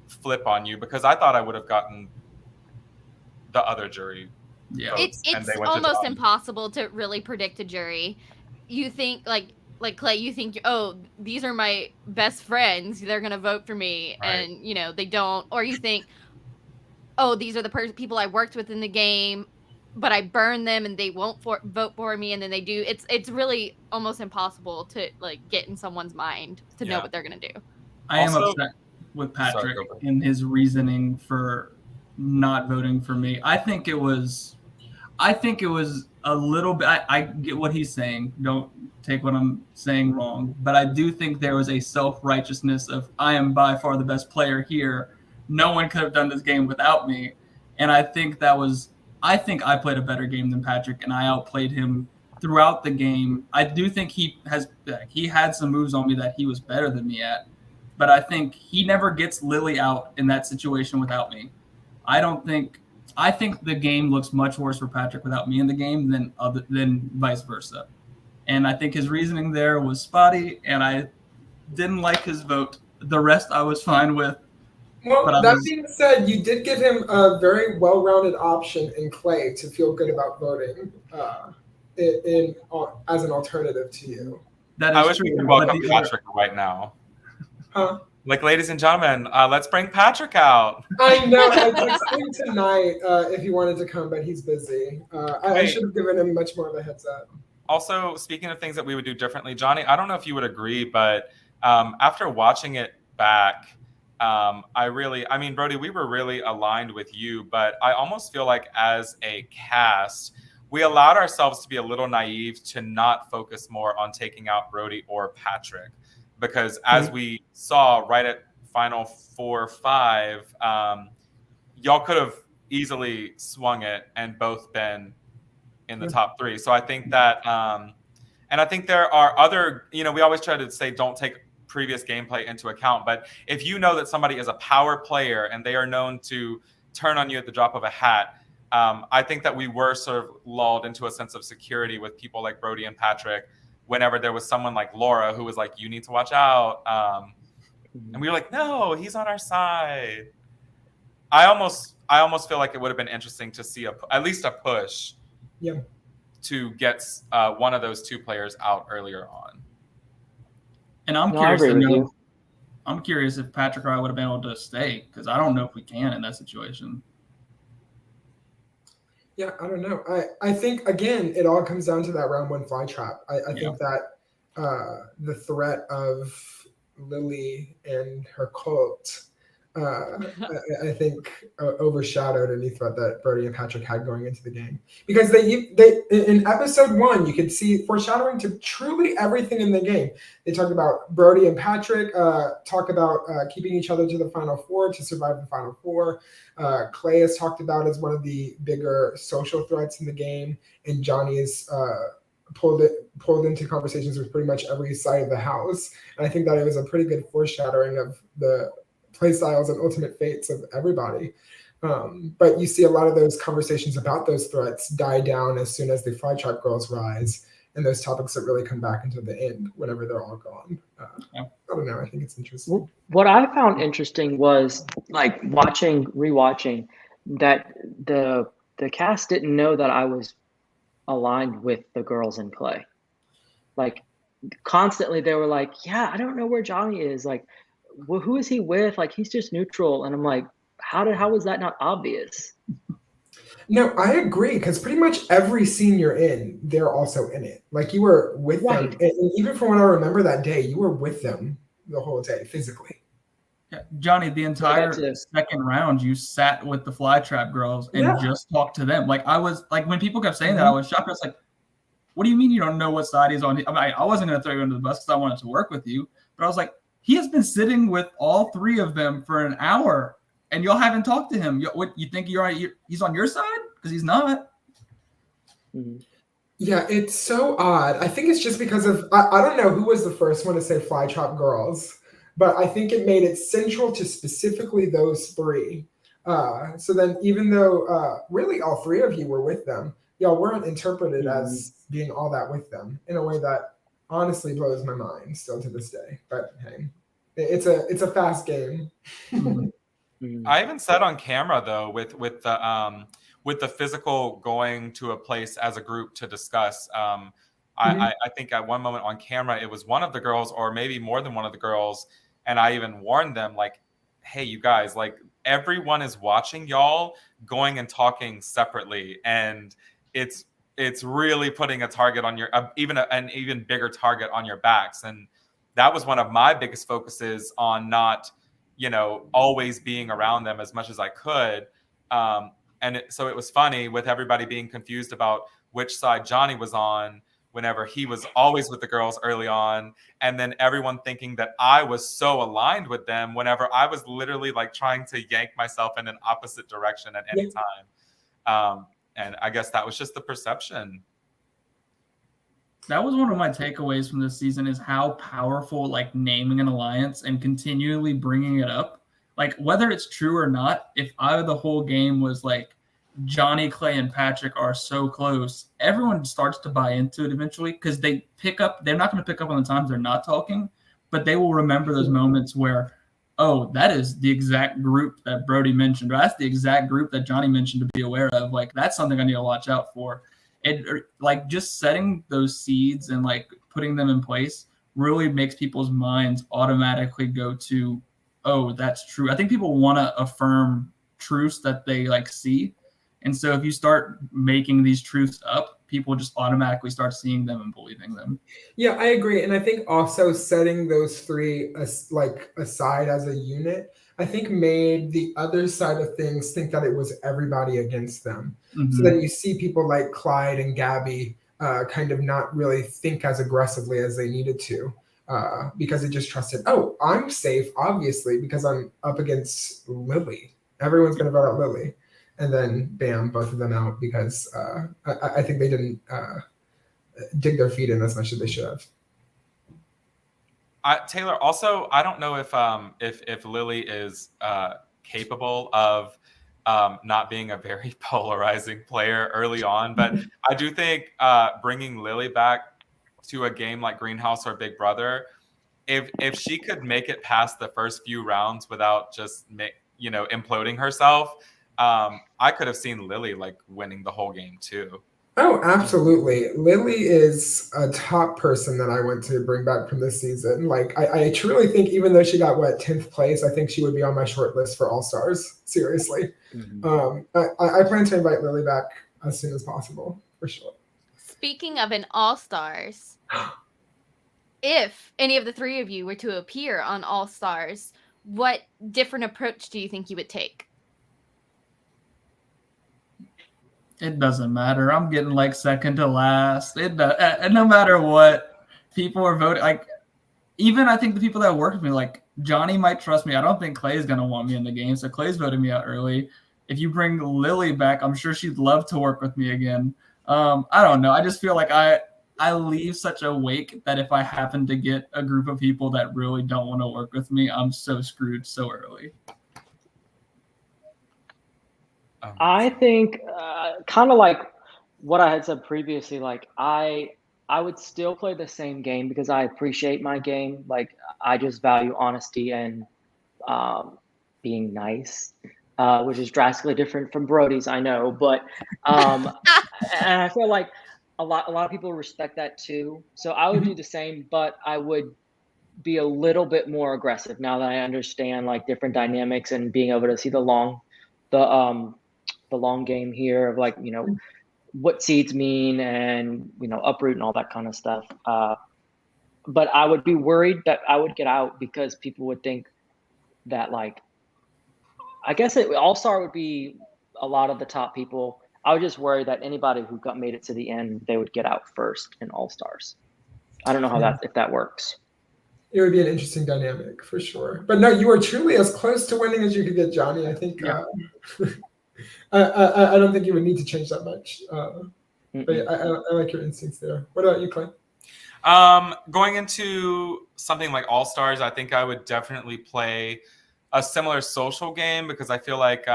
flip on you, because I thought I would have gotten the other jury. Yeah, it's almost impossible to really predict a jury. You think like Clay, you think, oh, these are my best friends, they're gonna vote for me, right. And you know they don't. Or you think, oh, these are the people I worked with in the game, but I burn them and they won't vote for me, and then they do. It's really almost impossible to like get in someone's mind to know what they're gonna do. I am upset with Patrick and his reasoning for not voting for me. I think it was a little bit. I get what he's saying. Don't take what I'm saying wrong, but I do think there was a self-righteousness of I am by far the best player here. No one could have done this game without me, and I think I played a better game than Patrick, and I outplayed him throughout the game. I do think he had some moves on me that he was better than me at, but I think he never gets Lily out in that situation without me. I think the game looks much worse for Patrick without me in the game than vice versa. And I think his reasoning there was spotty, and I didn't like his vote. The rest I was fine with. Well, that being said, you did give him a very well-rounded option in Clay to feel good about voting as an alternative to you. That is I wish true, we could welcome Patrick right now. Huh? Like, ladies and gentlemen, let's bring Patrick out. I know. I texted him tonight if he wanted to come, but he's busy. I should have given him much more of a heads up. Also, speaking of things that we would do differently, Johnny, I don't know if you would agree, but after watching it back, Brody, we were really aligned with you, but I almost feel like as a cast, we allowed ourselves to be a little naive to not focus more on taking out Brody or Patrick. Because as we saw right at final 4 or 5, y'all could have easily swung it and both been in the top 3. So I think that And I think there are other, you know, we always try to say don't take previous gameplay into account, but if you know that somebody is a power player and they are known to turn on you at the drop of a hat, I think that we were sort of lulled into a sense of security with people like Brody and Patrick whenever there was someone like Laura who was like, you need to watch out. And we were like, no, he's on our side. I almost feel like it would have been interesting to see at least a push to get one of those two players out earlier on. And I'm curious to know. I'm curious if Patrick or I would have been able to stay, because I don't know if we can in that situation. Yeah, I don't know. I think, again, it all comes down to that round 1 fly trap. I think that the threat of Lily and her cult, I think overshadowed any threat that Brody and Patrick had going into the game. Because they in episode 1, you could see foreshadowing to truly everything in the game. They talked about Brody and Patrick talk about keeping each other to the Final Four to survive the Final Four. Clay is talked about as one of the bigger social threats in the game, and Johnny is pulled into conversations with pretty much every side of the house. And I think that it was a pretty good foreshadowing of the play styles and ultimate fates of everybody. But you see a lot of those conversations about those threats die down as soon as the fly trap girls rise, and those topics that really come back into the end whenever they're all gone. I don't know. I think it's interesting. What I found interesting was like rewatching that the cast didn't know that I was aligned with the girls in play. Like constantly they were like, yeah, I don't know where Johnny is. Like, well, who is he with? Like, he's just neutral. And I'm like, how is that not obvious? No, I agree, because pretty much every scene you're in, they're also in it. Like, you were with them. And even from what I remember that day, you were with them the whole day, physically. Yeah, Johnny, the entire second round, you sat with the fly trap girls and just talked to them. Like, I was, like, when people kept saying that, I was shocked. I was like, what do you mean you don't know what side he's on? I mean, I wasn't going to throw you under the bus because I wanted to work with you. But I was like, he has been sitting with all 3 of them for an hour, and y'all haven't talked to him. What, you think he's on your side? Because he's not. Yeah, it's so odd. I think it's just because of, I don't know who was the first one to say fly trap girls, but I think it made it central to specifically those 3. So then even though really all 3 of you were with them, y'all weren't interpreted as being all that with them in a way that honestly blows my mind still to this day. But hey, it's a fast game. I even said on camera though, with the physical going to a place as a group to discuss. I think at one moment on camera it was one of the girls, or maybe more than one of the girls, and I even warned them like, "Hey, you guys, like everyone is watching y'all going and talking separately, and it's really putting a target on your an even bigger target on your backs." And that was one of my biggest focuses on not, always being around them as much as I could. So it was funny with everybody being confused about which side Johnny was on whenever he was always with the girls early on, and then everyone thinking that I was so aligned with them whenever I was literally like trying to yank myself in an opposite direction at any time. And I guess that was just the perception. That was one of my takeaways from this season, is how powerful like naming an alliance and continually bringing it up. Like, whether it's true or not, if the whole game was like Johnny, Clay, and Patrick are so close, everyone starts to buy into it eventually, because they're not going to pick up on the times they're not talking, but they will remember those moments where, oh, that is the exact group that Brody mentioned, or that's the exact group that Johnny mentioned to be aware of. Like, that's something I need to watch out for. It, like, just setting those seeds and like putting them in place really makes people's minds automatically go to, oh, that's true. I think people want to affirm truths that they like see. And so if you start making these truths up, people just automatically start seeing them and believing them. Yeah, I agree. And I think also setting those 3 aside as a unit, I think made the other side of things think that it was everybody against them. So that you see people like Clyde and Gabby kind of not really think as aggressively as they needed to. Because it just trusted, oh, I'm safe, obviously, because I'm up against Lily. Everyone's going to vote out Lily. And then, bam, both of them out because I think they didn't dig their feet in as much as they should have. Taylor, also, I don't know if Lily is capable of not being a very polarizing player early on, but I do think bringing Lily back to a game like Greenhouse or Big Brother, if she could make it past the first few rounds without just imploding herself, I could have seen Lily like winning the whole game too. Oh, absolutely. Lily is a top person that I want to bring back from this season. Like, I truly think, even though she got, 10th place, I think she would be on my short list for All-Stars. Seriously. I plan to invite Lily back as soon as possible, for sure. Speaking of an All-Stars, if any of the three of you were to appear on All-Stars, what different approach do you think you would take? It doesn't matter. I'm getting like second to last. No matter what people are voting. Like, even I think the people that work with me, like Johnny might trust me. I don't think Clay's gonna want me in the game, so Clay's voting me out early. If you bring Lily back, I'm sure she'd love to work with me again. I don't know. I just feel like I leave such a wake that if I happen to get a group of people that really don't want to work with me, I'm so screwed so early. I think kind of like what I had said previously, like I would still play the same game because I appreciate my game. Like, I just value honesty and being nice, which is drastically different from Brody's, I know, but and I feel like a lot of people respect that too. So I would do the same, but I would be a little bit more aggressive now that I understand like different dynamics and being able to see the long game here of like, what seeds mean and, uproot and all that kind of stuff. But I would be worried that I would get out because people would think that, like, I guess All-Star would be a lot of the top people. I would just worry that anybody who made it to the end, they would get out first in All-Stars. I don't know if that works. It would be an interesting dynamic for sure. But no, you were truly as close to winning as you could get, Johnny. I think I don't think you would need to change that much. But I like your instincts there. What about you, Clay? Going into something like All-Stars, I think I would definitely play a similar social game because I feel like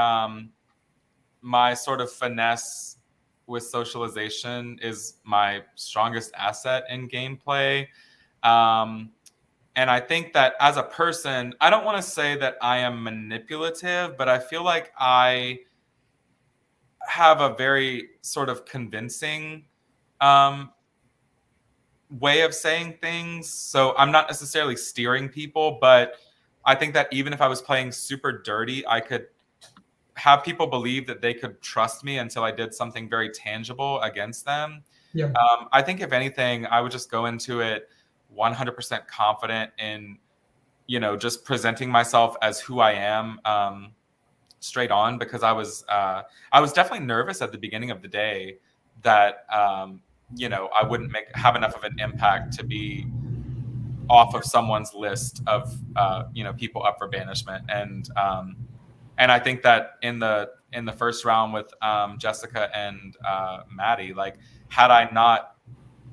my sort of finesse with socialization is my strongest asset in gameplay. And I think that as a person, I don't want to say that I am manipulative, but I feel like I have a very sort of convincing way of saying things. So I'm not necessarily steering people, but I think that even if I was playing super dirty, I could have people believe that they could trust me until I did something very tangible against them. Yeah. I think if anything, I would just go into it 100% confident in, just presenting myself as who I am straight on, because I was definitely nervous at the beginning of the day that, I wouldn't have enough of an impact to be off of someone's list of, people up for banishment. And I think that in the first round with Jessica and Maddie, like, had I not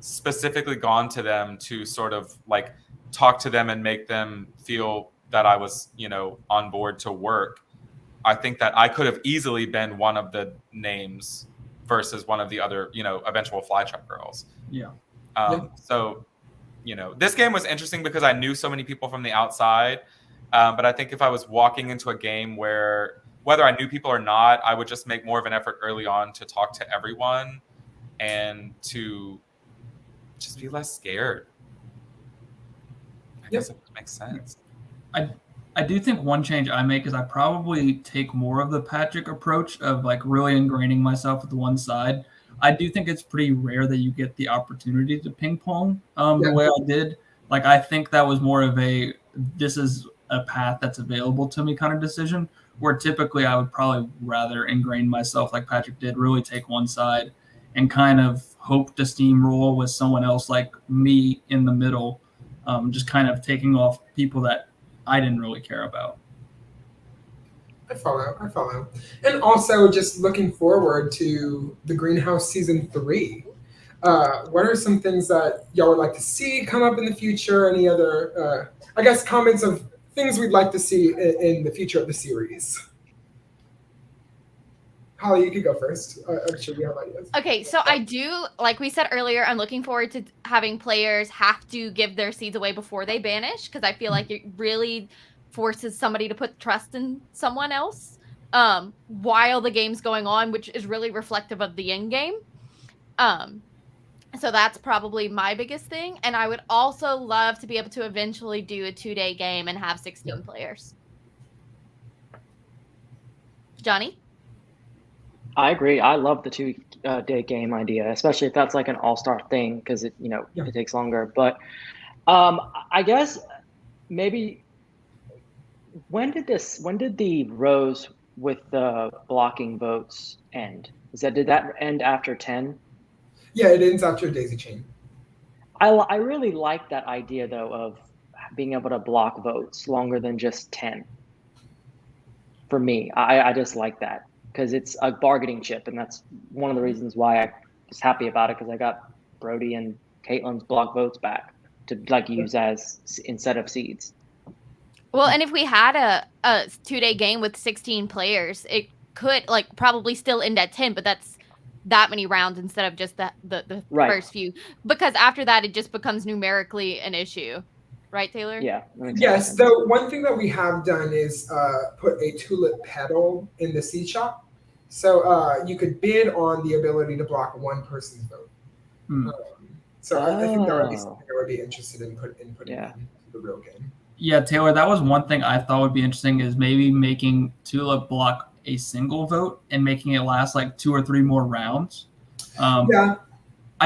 specifically gone to them to sort of like talk to them and make them feel that I was, on board to work, I think that I could have easily been one of the names versus one of the other, eventual Flytrap girls. Yeah. So, this game was interesting because I knew so many people from the outside. But I think if I was walking into a game where, whether I knew people or not, I would just make more of an effort early on to talk to everyone and to just be less scared. I guess it makes sense. I do think one change I make is I probably take more of the Patrick approach of like really ingraining myself with one side. I do think it's pretty rare that you get the opportunity to ping pong the way I did. Like, I think that was more of this is a path that's available to me kind of decision, where typically I would probably rather ingrain myself like Patrick did, really take one side and kind of hope to steamroll with someone else like me in the middle, just kind of taking off people that I didn't really care about. I follow. And also just looking forward to the Greenhouse season 3. what are some things that y'all would like to see come up in the future? Any other, I guess, comments of things we'd like to see in the future of the series? Holly, you could go first. I'm sure you have ideas. Okay, so I do, like we said earlier, I'm looking forward to having players have to give their seeds away before they banish, because I feel like it really forces somebody to put trust in someone else while the game's going on, which is really reflective of the end game. So that's probably my biggest thing. And I would also love to be able to eventually do a 2-day game and have 16 players. Johnny? I agree. I love the 2-day game idea, especially if that's like an all-star thing, because it it takes longer. But I guess maybe when did the rows with the blocking votes end? Did that end after 10? Yeah, it ends after Daisy Chain. I really like that idea though of being able to block votes longer than just 10. For me, I just like that, because it's a bargaining chip, and that's one of the reasons why I was happy about it, because I got Brody and Caitlin's block votes back to use as instead of seeds. Well, and if we had a 2-day game with 16 players, it could probably still end at 10, but that's that many rounds instead of just the Right. first few, because after that it just becomes numerically an issue, right, Taylor? Yeah. Yes. The one thing that we have done is put a tulip petal in the seed shop, so you could bid on the ability to block one person's vote. So I think that would be something I would be interested in putting in the real game. Yeah, Taylor, that was one thing I thought would be interesting, is maybe making Tulip block a single vote and making it last like 2 or 3 more rounds. I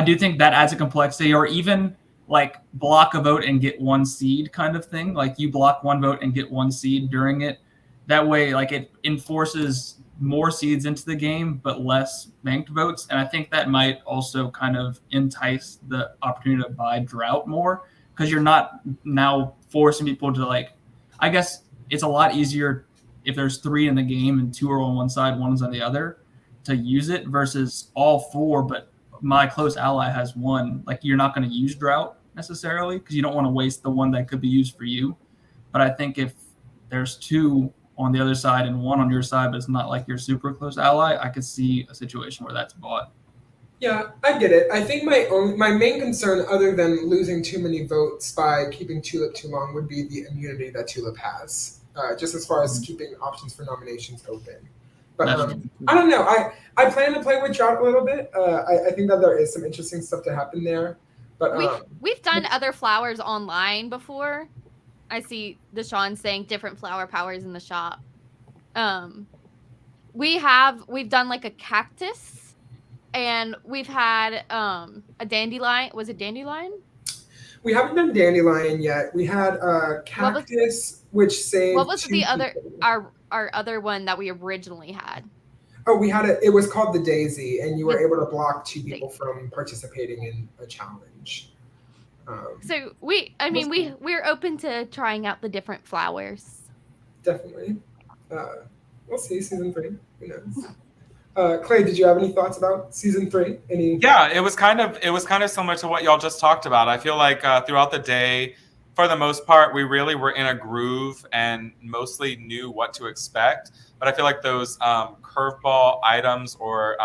do think that adds a complexity, or even like block a vote and get 1 seed kind of thing. Like you block 1 vote and get 1 seed during it. That way, like it enforces more seeds into the game, but less banked votes. And I think that might also kind of entice the opportunity to buy Drought more, because you're not now forcing people to I guess it's a lot easier if there's 3 in the game and 2 are on one side, 1 is on the other, to use it versus all 4, but my close ally has 1. Like you're not going to use Drought necessarily, because you don't want to waste the 1 that could be used for you. But I think if there's 2 on the other side and 1 on your side, but it's not like your super close ally, I could see a situation where that's bought. Yeah, I get it. I think my main concern, other than losing too many votes by keeping Tulip too long, would be the immunity that Tulip has, just as far as keeping options for nominations open. But I don't know. I plan to play with Drought a little bit. I think that there is some interesting stuff to happen there. But we've done other flowers online before. I see Deshaun saying different flower powers in the shop. We've done like a cactus. And we've had a dandelion. Was it dandelion? We haven't done dandelion yet. We had a cactus, which saved. What was the other our other one that we originally had? Oh, we had it was called the Daisy, and you were able to block 2 people from participating in a challenge. So we're open to trying out the different flowers. Definitely. We'll see season 3. Who knows? Clay, did you have any thoughts about season 3? Yeah, it was kind of similar to what y'all just talked about. I feel like throughout the day, for the most part, we really were in a groove and mostly knew what to expect. But I feel like those curveball items or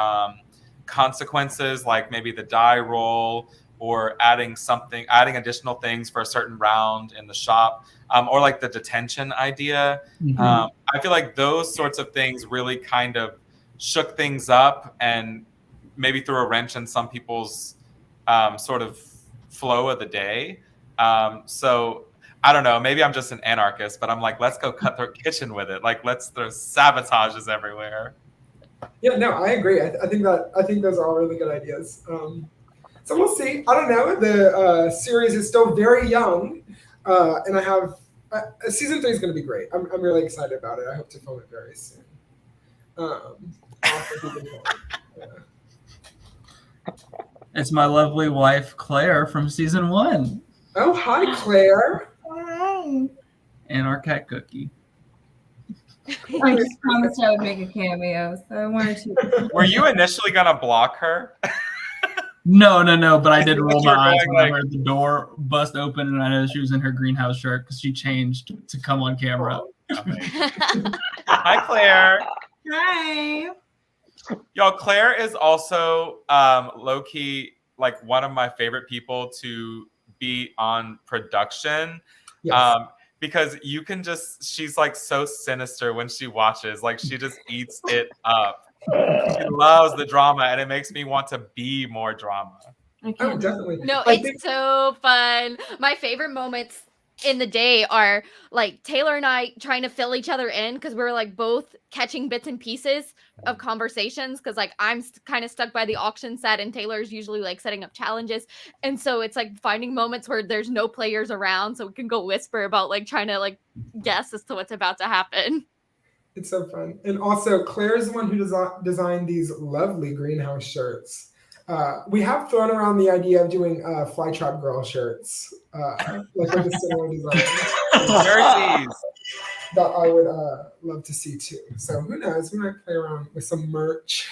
consequences, like maybe the die roll or adding additional things for a certain round in the shop, or like the detention idea. I feel like those sorts of things really kind of shook things up and maybe threw a wrench in some people's sort of flow of the day. So I don't know, maybe I'm just an anarchist, but I'm like, let's go Cutthroat Kitchen with it. Like, let's throw sabotages everywhere. Yeah, no, I agree. I think those are all really good ideas. So we'll see. I don't know. The series is still very young, and I have season 3 is going to be great. I'm really excited about it. I hope to film it very soon. It's my lovely wife Claire from season 1. Oh, hi, Claire. Hi. And our cat Cookie. I just promised I would make a cameo, so I wanted to. Were you initially gonna block her? No. But I did Like roll you're my eyes going when I like- heard the door bust open, and I know she was in her greenhouse shirt because she changed to come on camera. Hi, Claire. Hi. Y'all, Claire is also low key like one of my favorite people to be on production. Yes. Because you can she's like so sinister when she watches, like she just eats it up. She loves the drama, and it makes me want to be more drama. Oh, definitely. No, I it's think- so fun. My favorite moments in the day are like Taylor and I trying to fill each other in because we're like both catching bits and pieces of conversations because like I'm kind of stuck by the auction set and Taylor's usually like setting up challenges, and so it's like finding moments where there's no players around so we can go whisper about like trying to like guess as to what's about to happen. It's so fun. And also, Claire is the one who designed these lovely greenhouse shirts. We have thrown around the idea of doing Flytrap Girl shirts, like with a similar design. Jerseys. That I would love to see too. So who knows? We might play around with some merch.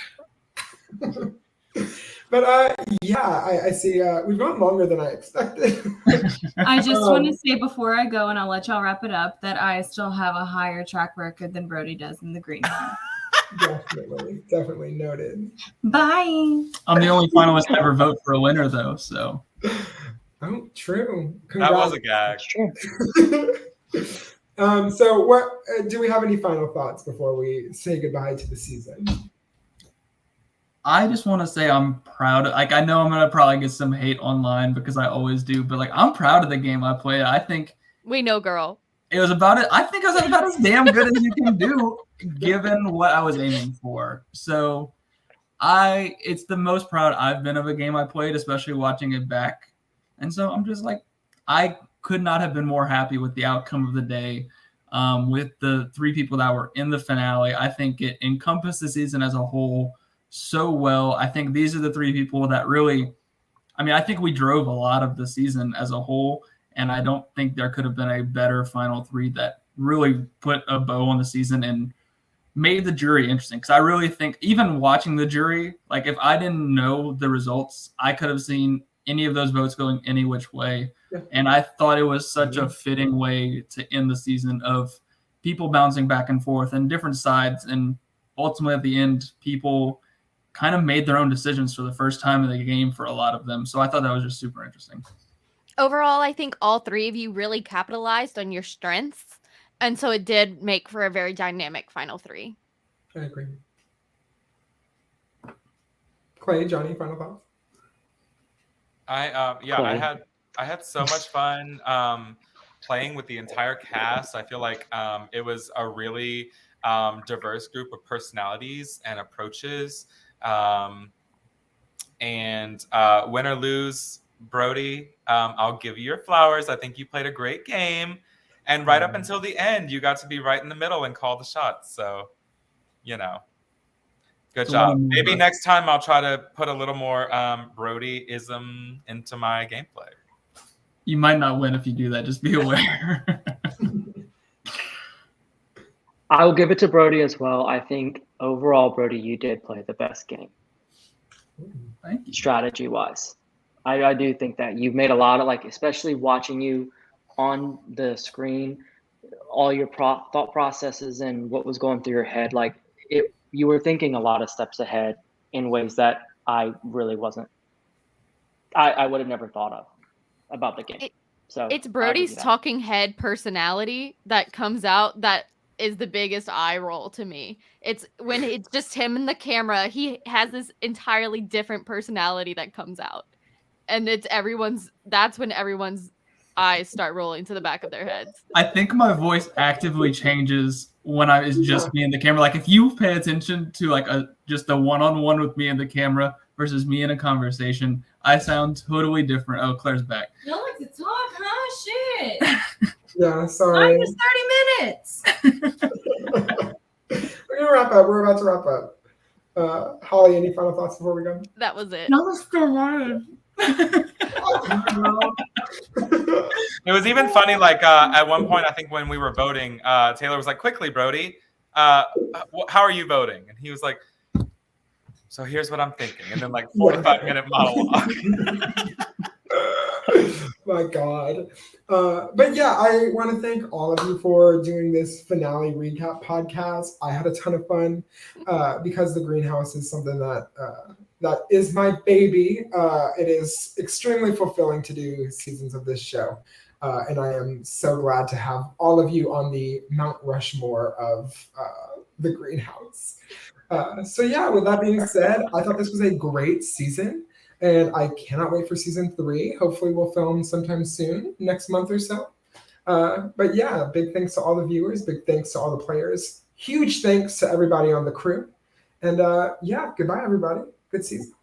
But yeah, I see. We've gone longer than I expected. I just want to say before I go, and I'll let y'all wrap it up, that I still have a higher track record than Brody does in the greenhouse. Definitely noted. Bye. I'm the only finalist to ever vote for a winner, though. So. Oh, true. That was a gag. That's true. So, what do we have any final thoughts before we say goodbye to the season? I just want to say I'm proud. Like, I know I'm gonna probably get some hate online because I always do, but like I'm proud of the game I played. I think We know, girl. it was about it. I think I was about as damn good as you can do, given what I was aiming for. So, it's the most proud I've been of a game I played, especially watching it back. And so I'm just like, I could not have been more happy with the outcome of the day. With the 3 people that were in the finale, I think it encompassed the season as a whole so well. I think these are the 3 people that really, I think we drove a lot of the season as a whole, and I don't think there could have been a better final 3 that really put a bow on the season and made the jury interesting. Because I really think even watching the jury, like if I didn't know the results, I could have seen any of those votes going any which way. Yeah. And I thought it was such a fitting way to end the season of people bouncing back and forth and different sides. And ultimately at the end, people kind of made their own decisions for the first time in the game for a lot of them. So I thought that was just super interesting. Overall, I think all 3 of you really capitalized on your strengths. And so it did make for a very dynamic final 3. I agree. Clay, Johnny, final thoughts? I had so much fun playing with the entire cast. I feel like it was a really diverse group of personalities and approaches. And win or lose, Brody, I'll give you your flowers. I think you played a great game. And right up until the end, you got to be right in the middle and call the shots. So, good job. Maybe next time I'll try to put a little more Brody-ism into my gameplay. You might not win if you do that. Just be aware. I'll give it to Brody as well. I think overall, Brody, you did play the best game. Thank you. Strategy-wise. I do think that you've made a lot of, especially watching you on the screen, all your thought processes and what was going through your head, you were thinking a lot of steps ahead in ways that I really wasn't. I would have never thought of about the game. So it's Brody's talking head personality that comes out that is the biggest eye roll to me. It's when it's just him and the camera, he has this entirely different personality that comes out. And that's when everyone's eyes start rolling to the back of their heads. I think my voice actively changes when it's just me and the camera. Like if you pay attention to just a one-on-one with me and the camera versus me in a conversation, I sound totally different. Oh, Claire's back. You don't like to talk, huh? Shit. Yeah, sorry. Mine was 30 minutes. We're gonna wrap up. We're about to wrap up. Holly, any final thoughts before we go? That was it. No, it's still alive. It was even funny, at one point, I think when we were voting, Taylor was like, quickly, Brody, how are you voting? And he was like, So here's what I'm thinking. And then like 45-minute monologue. My God. But yeah, I want to thank all of you for doing this finale recap podcast. I had a ton of fun because the greenhouse is something that is my baby. It is extremely fulfilling to do seasons of this show. And I am so glad to have all of you on the Mount Rushmore of the greenhouse. So yeah, with that being said, I thought this was a great season. And I cannot wait for season 3. Hopefully we'll film sometime soon, next month or so. But yeah, big thanks to all the viewers. Big thanks to all the players. Huge thanks to everybody on the crew. And yeah, goodbye, everybody. Good season.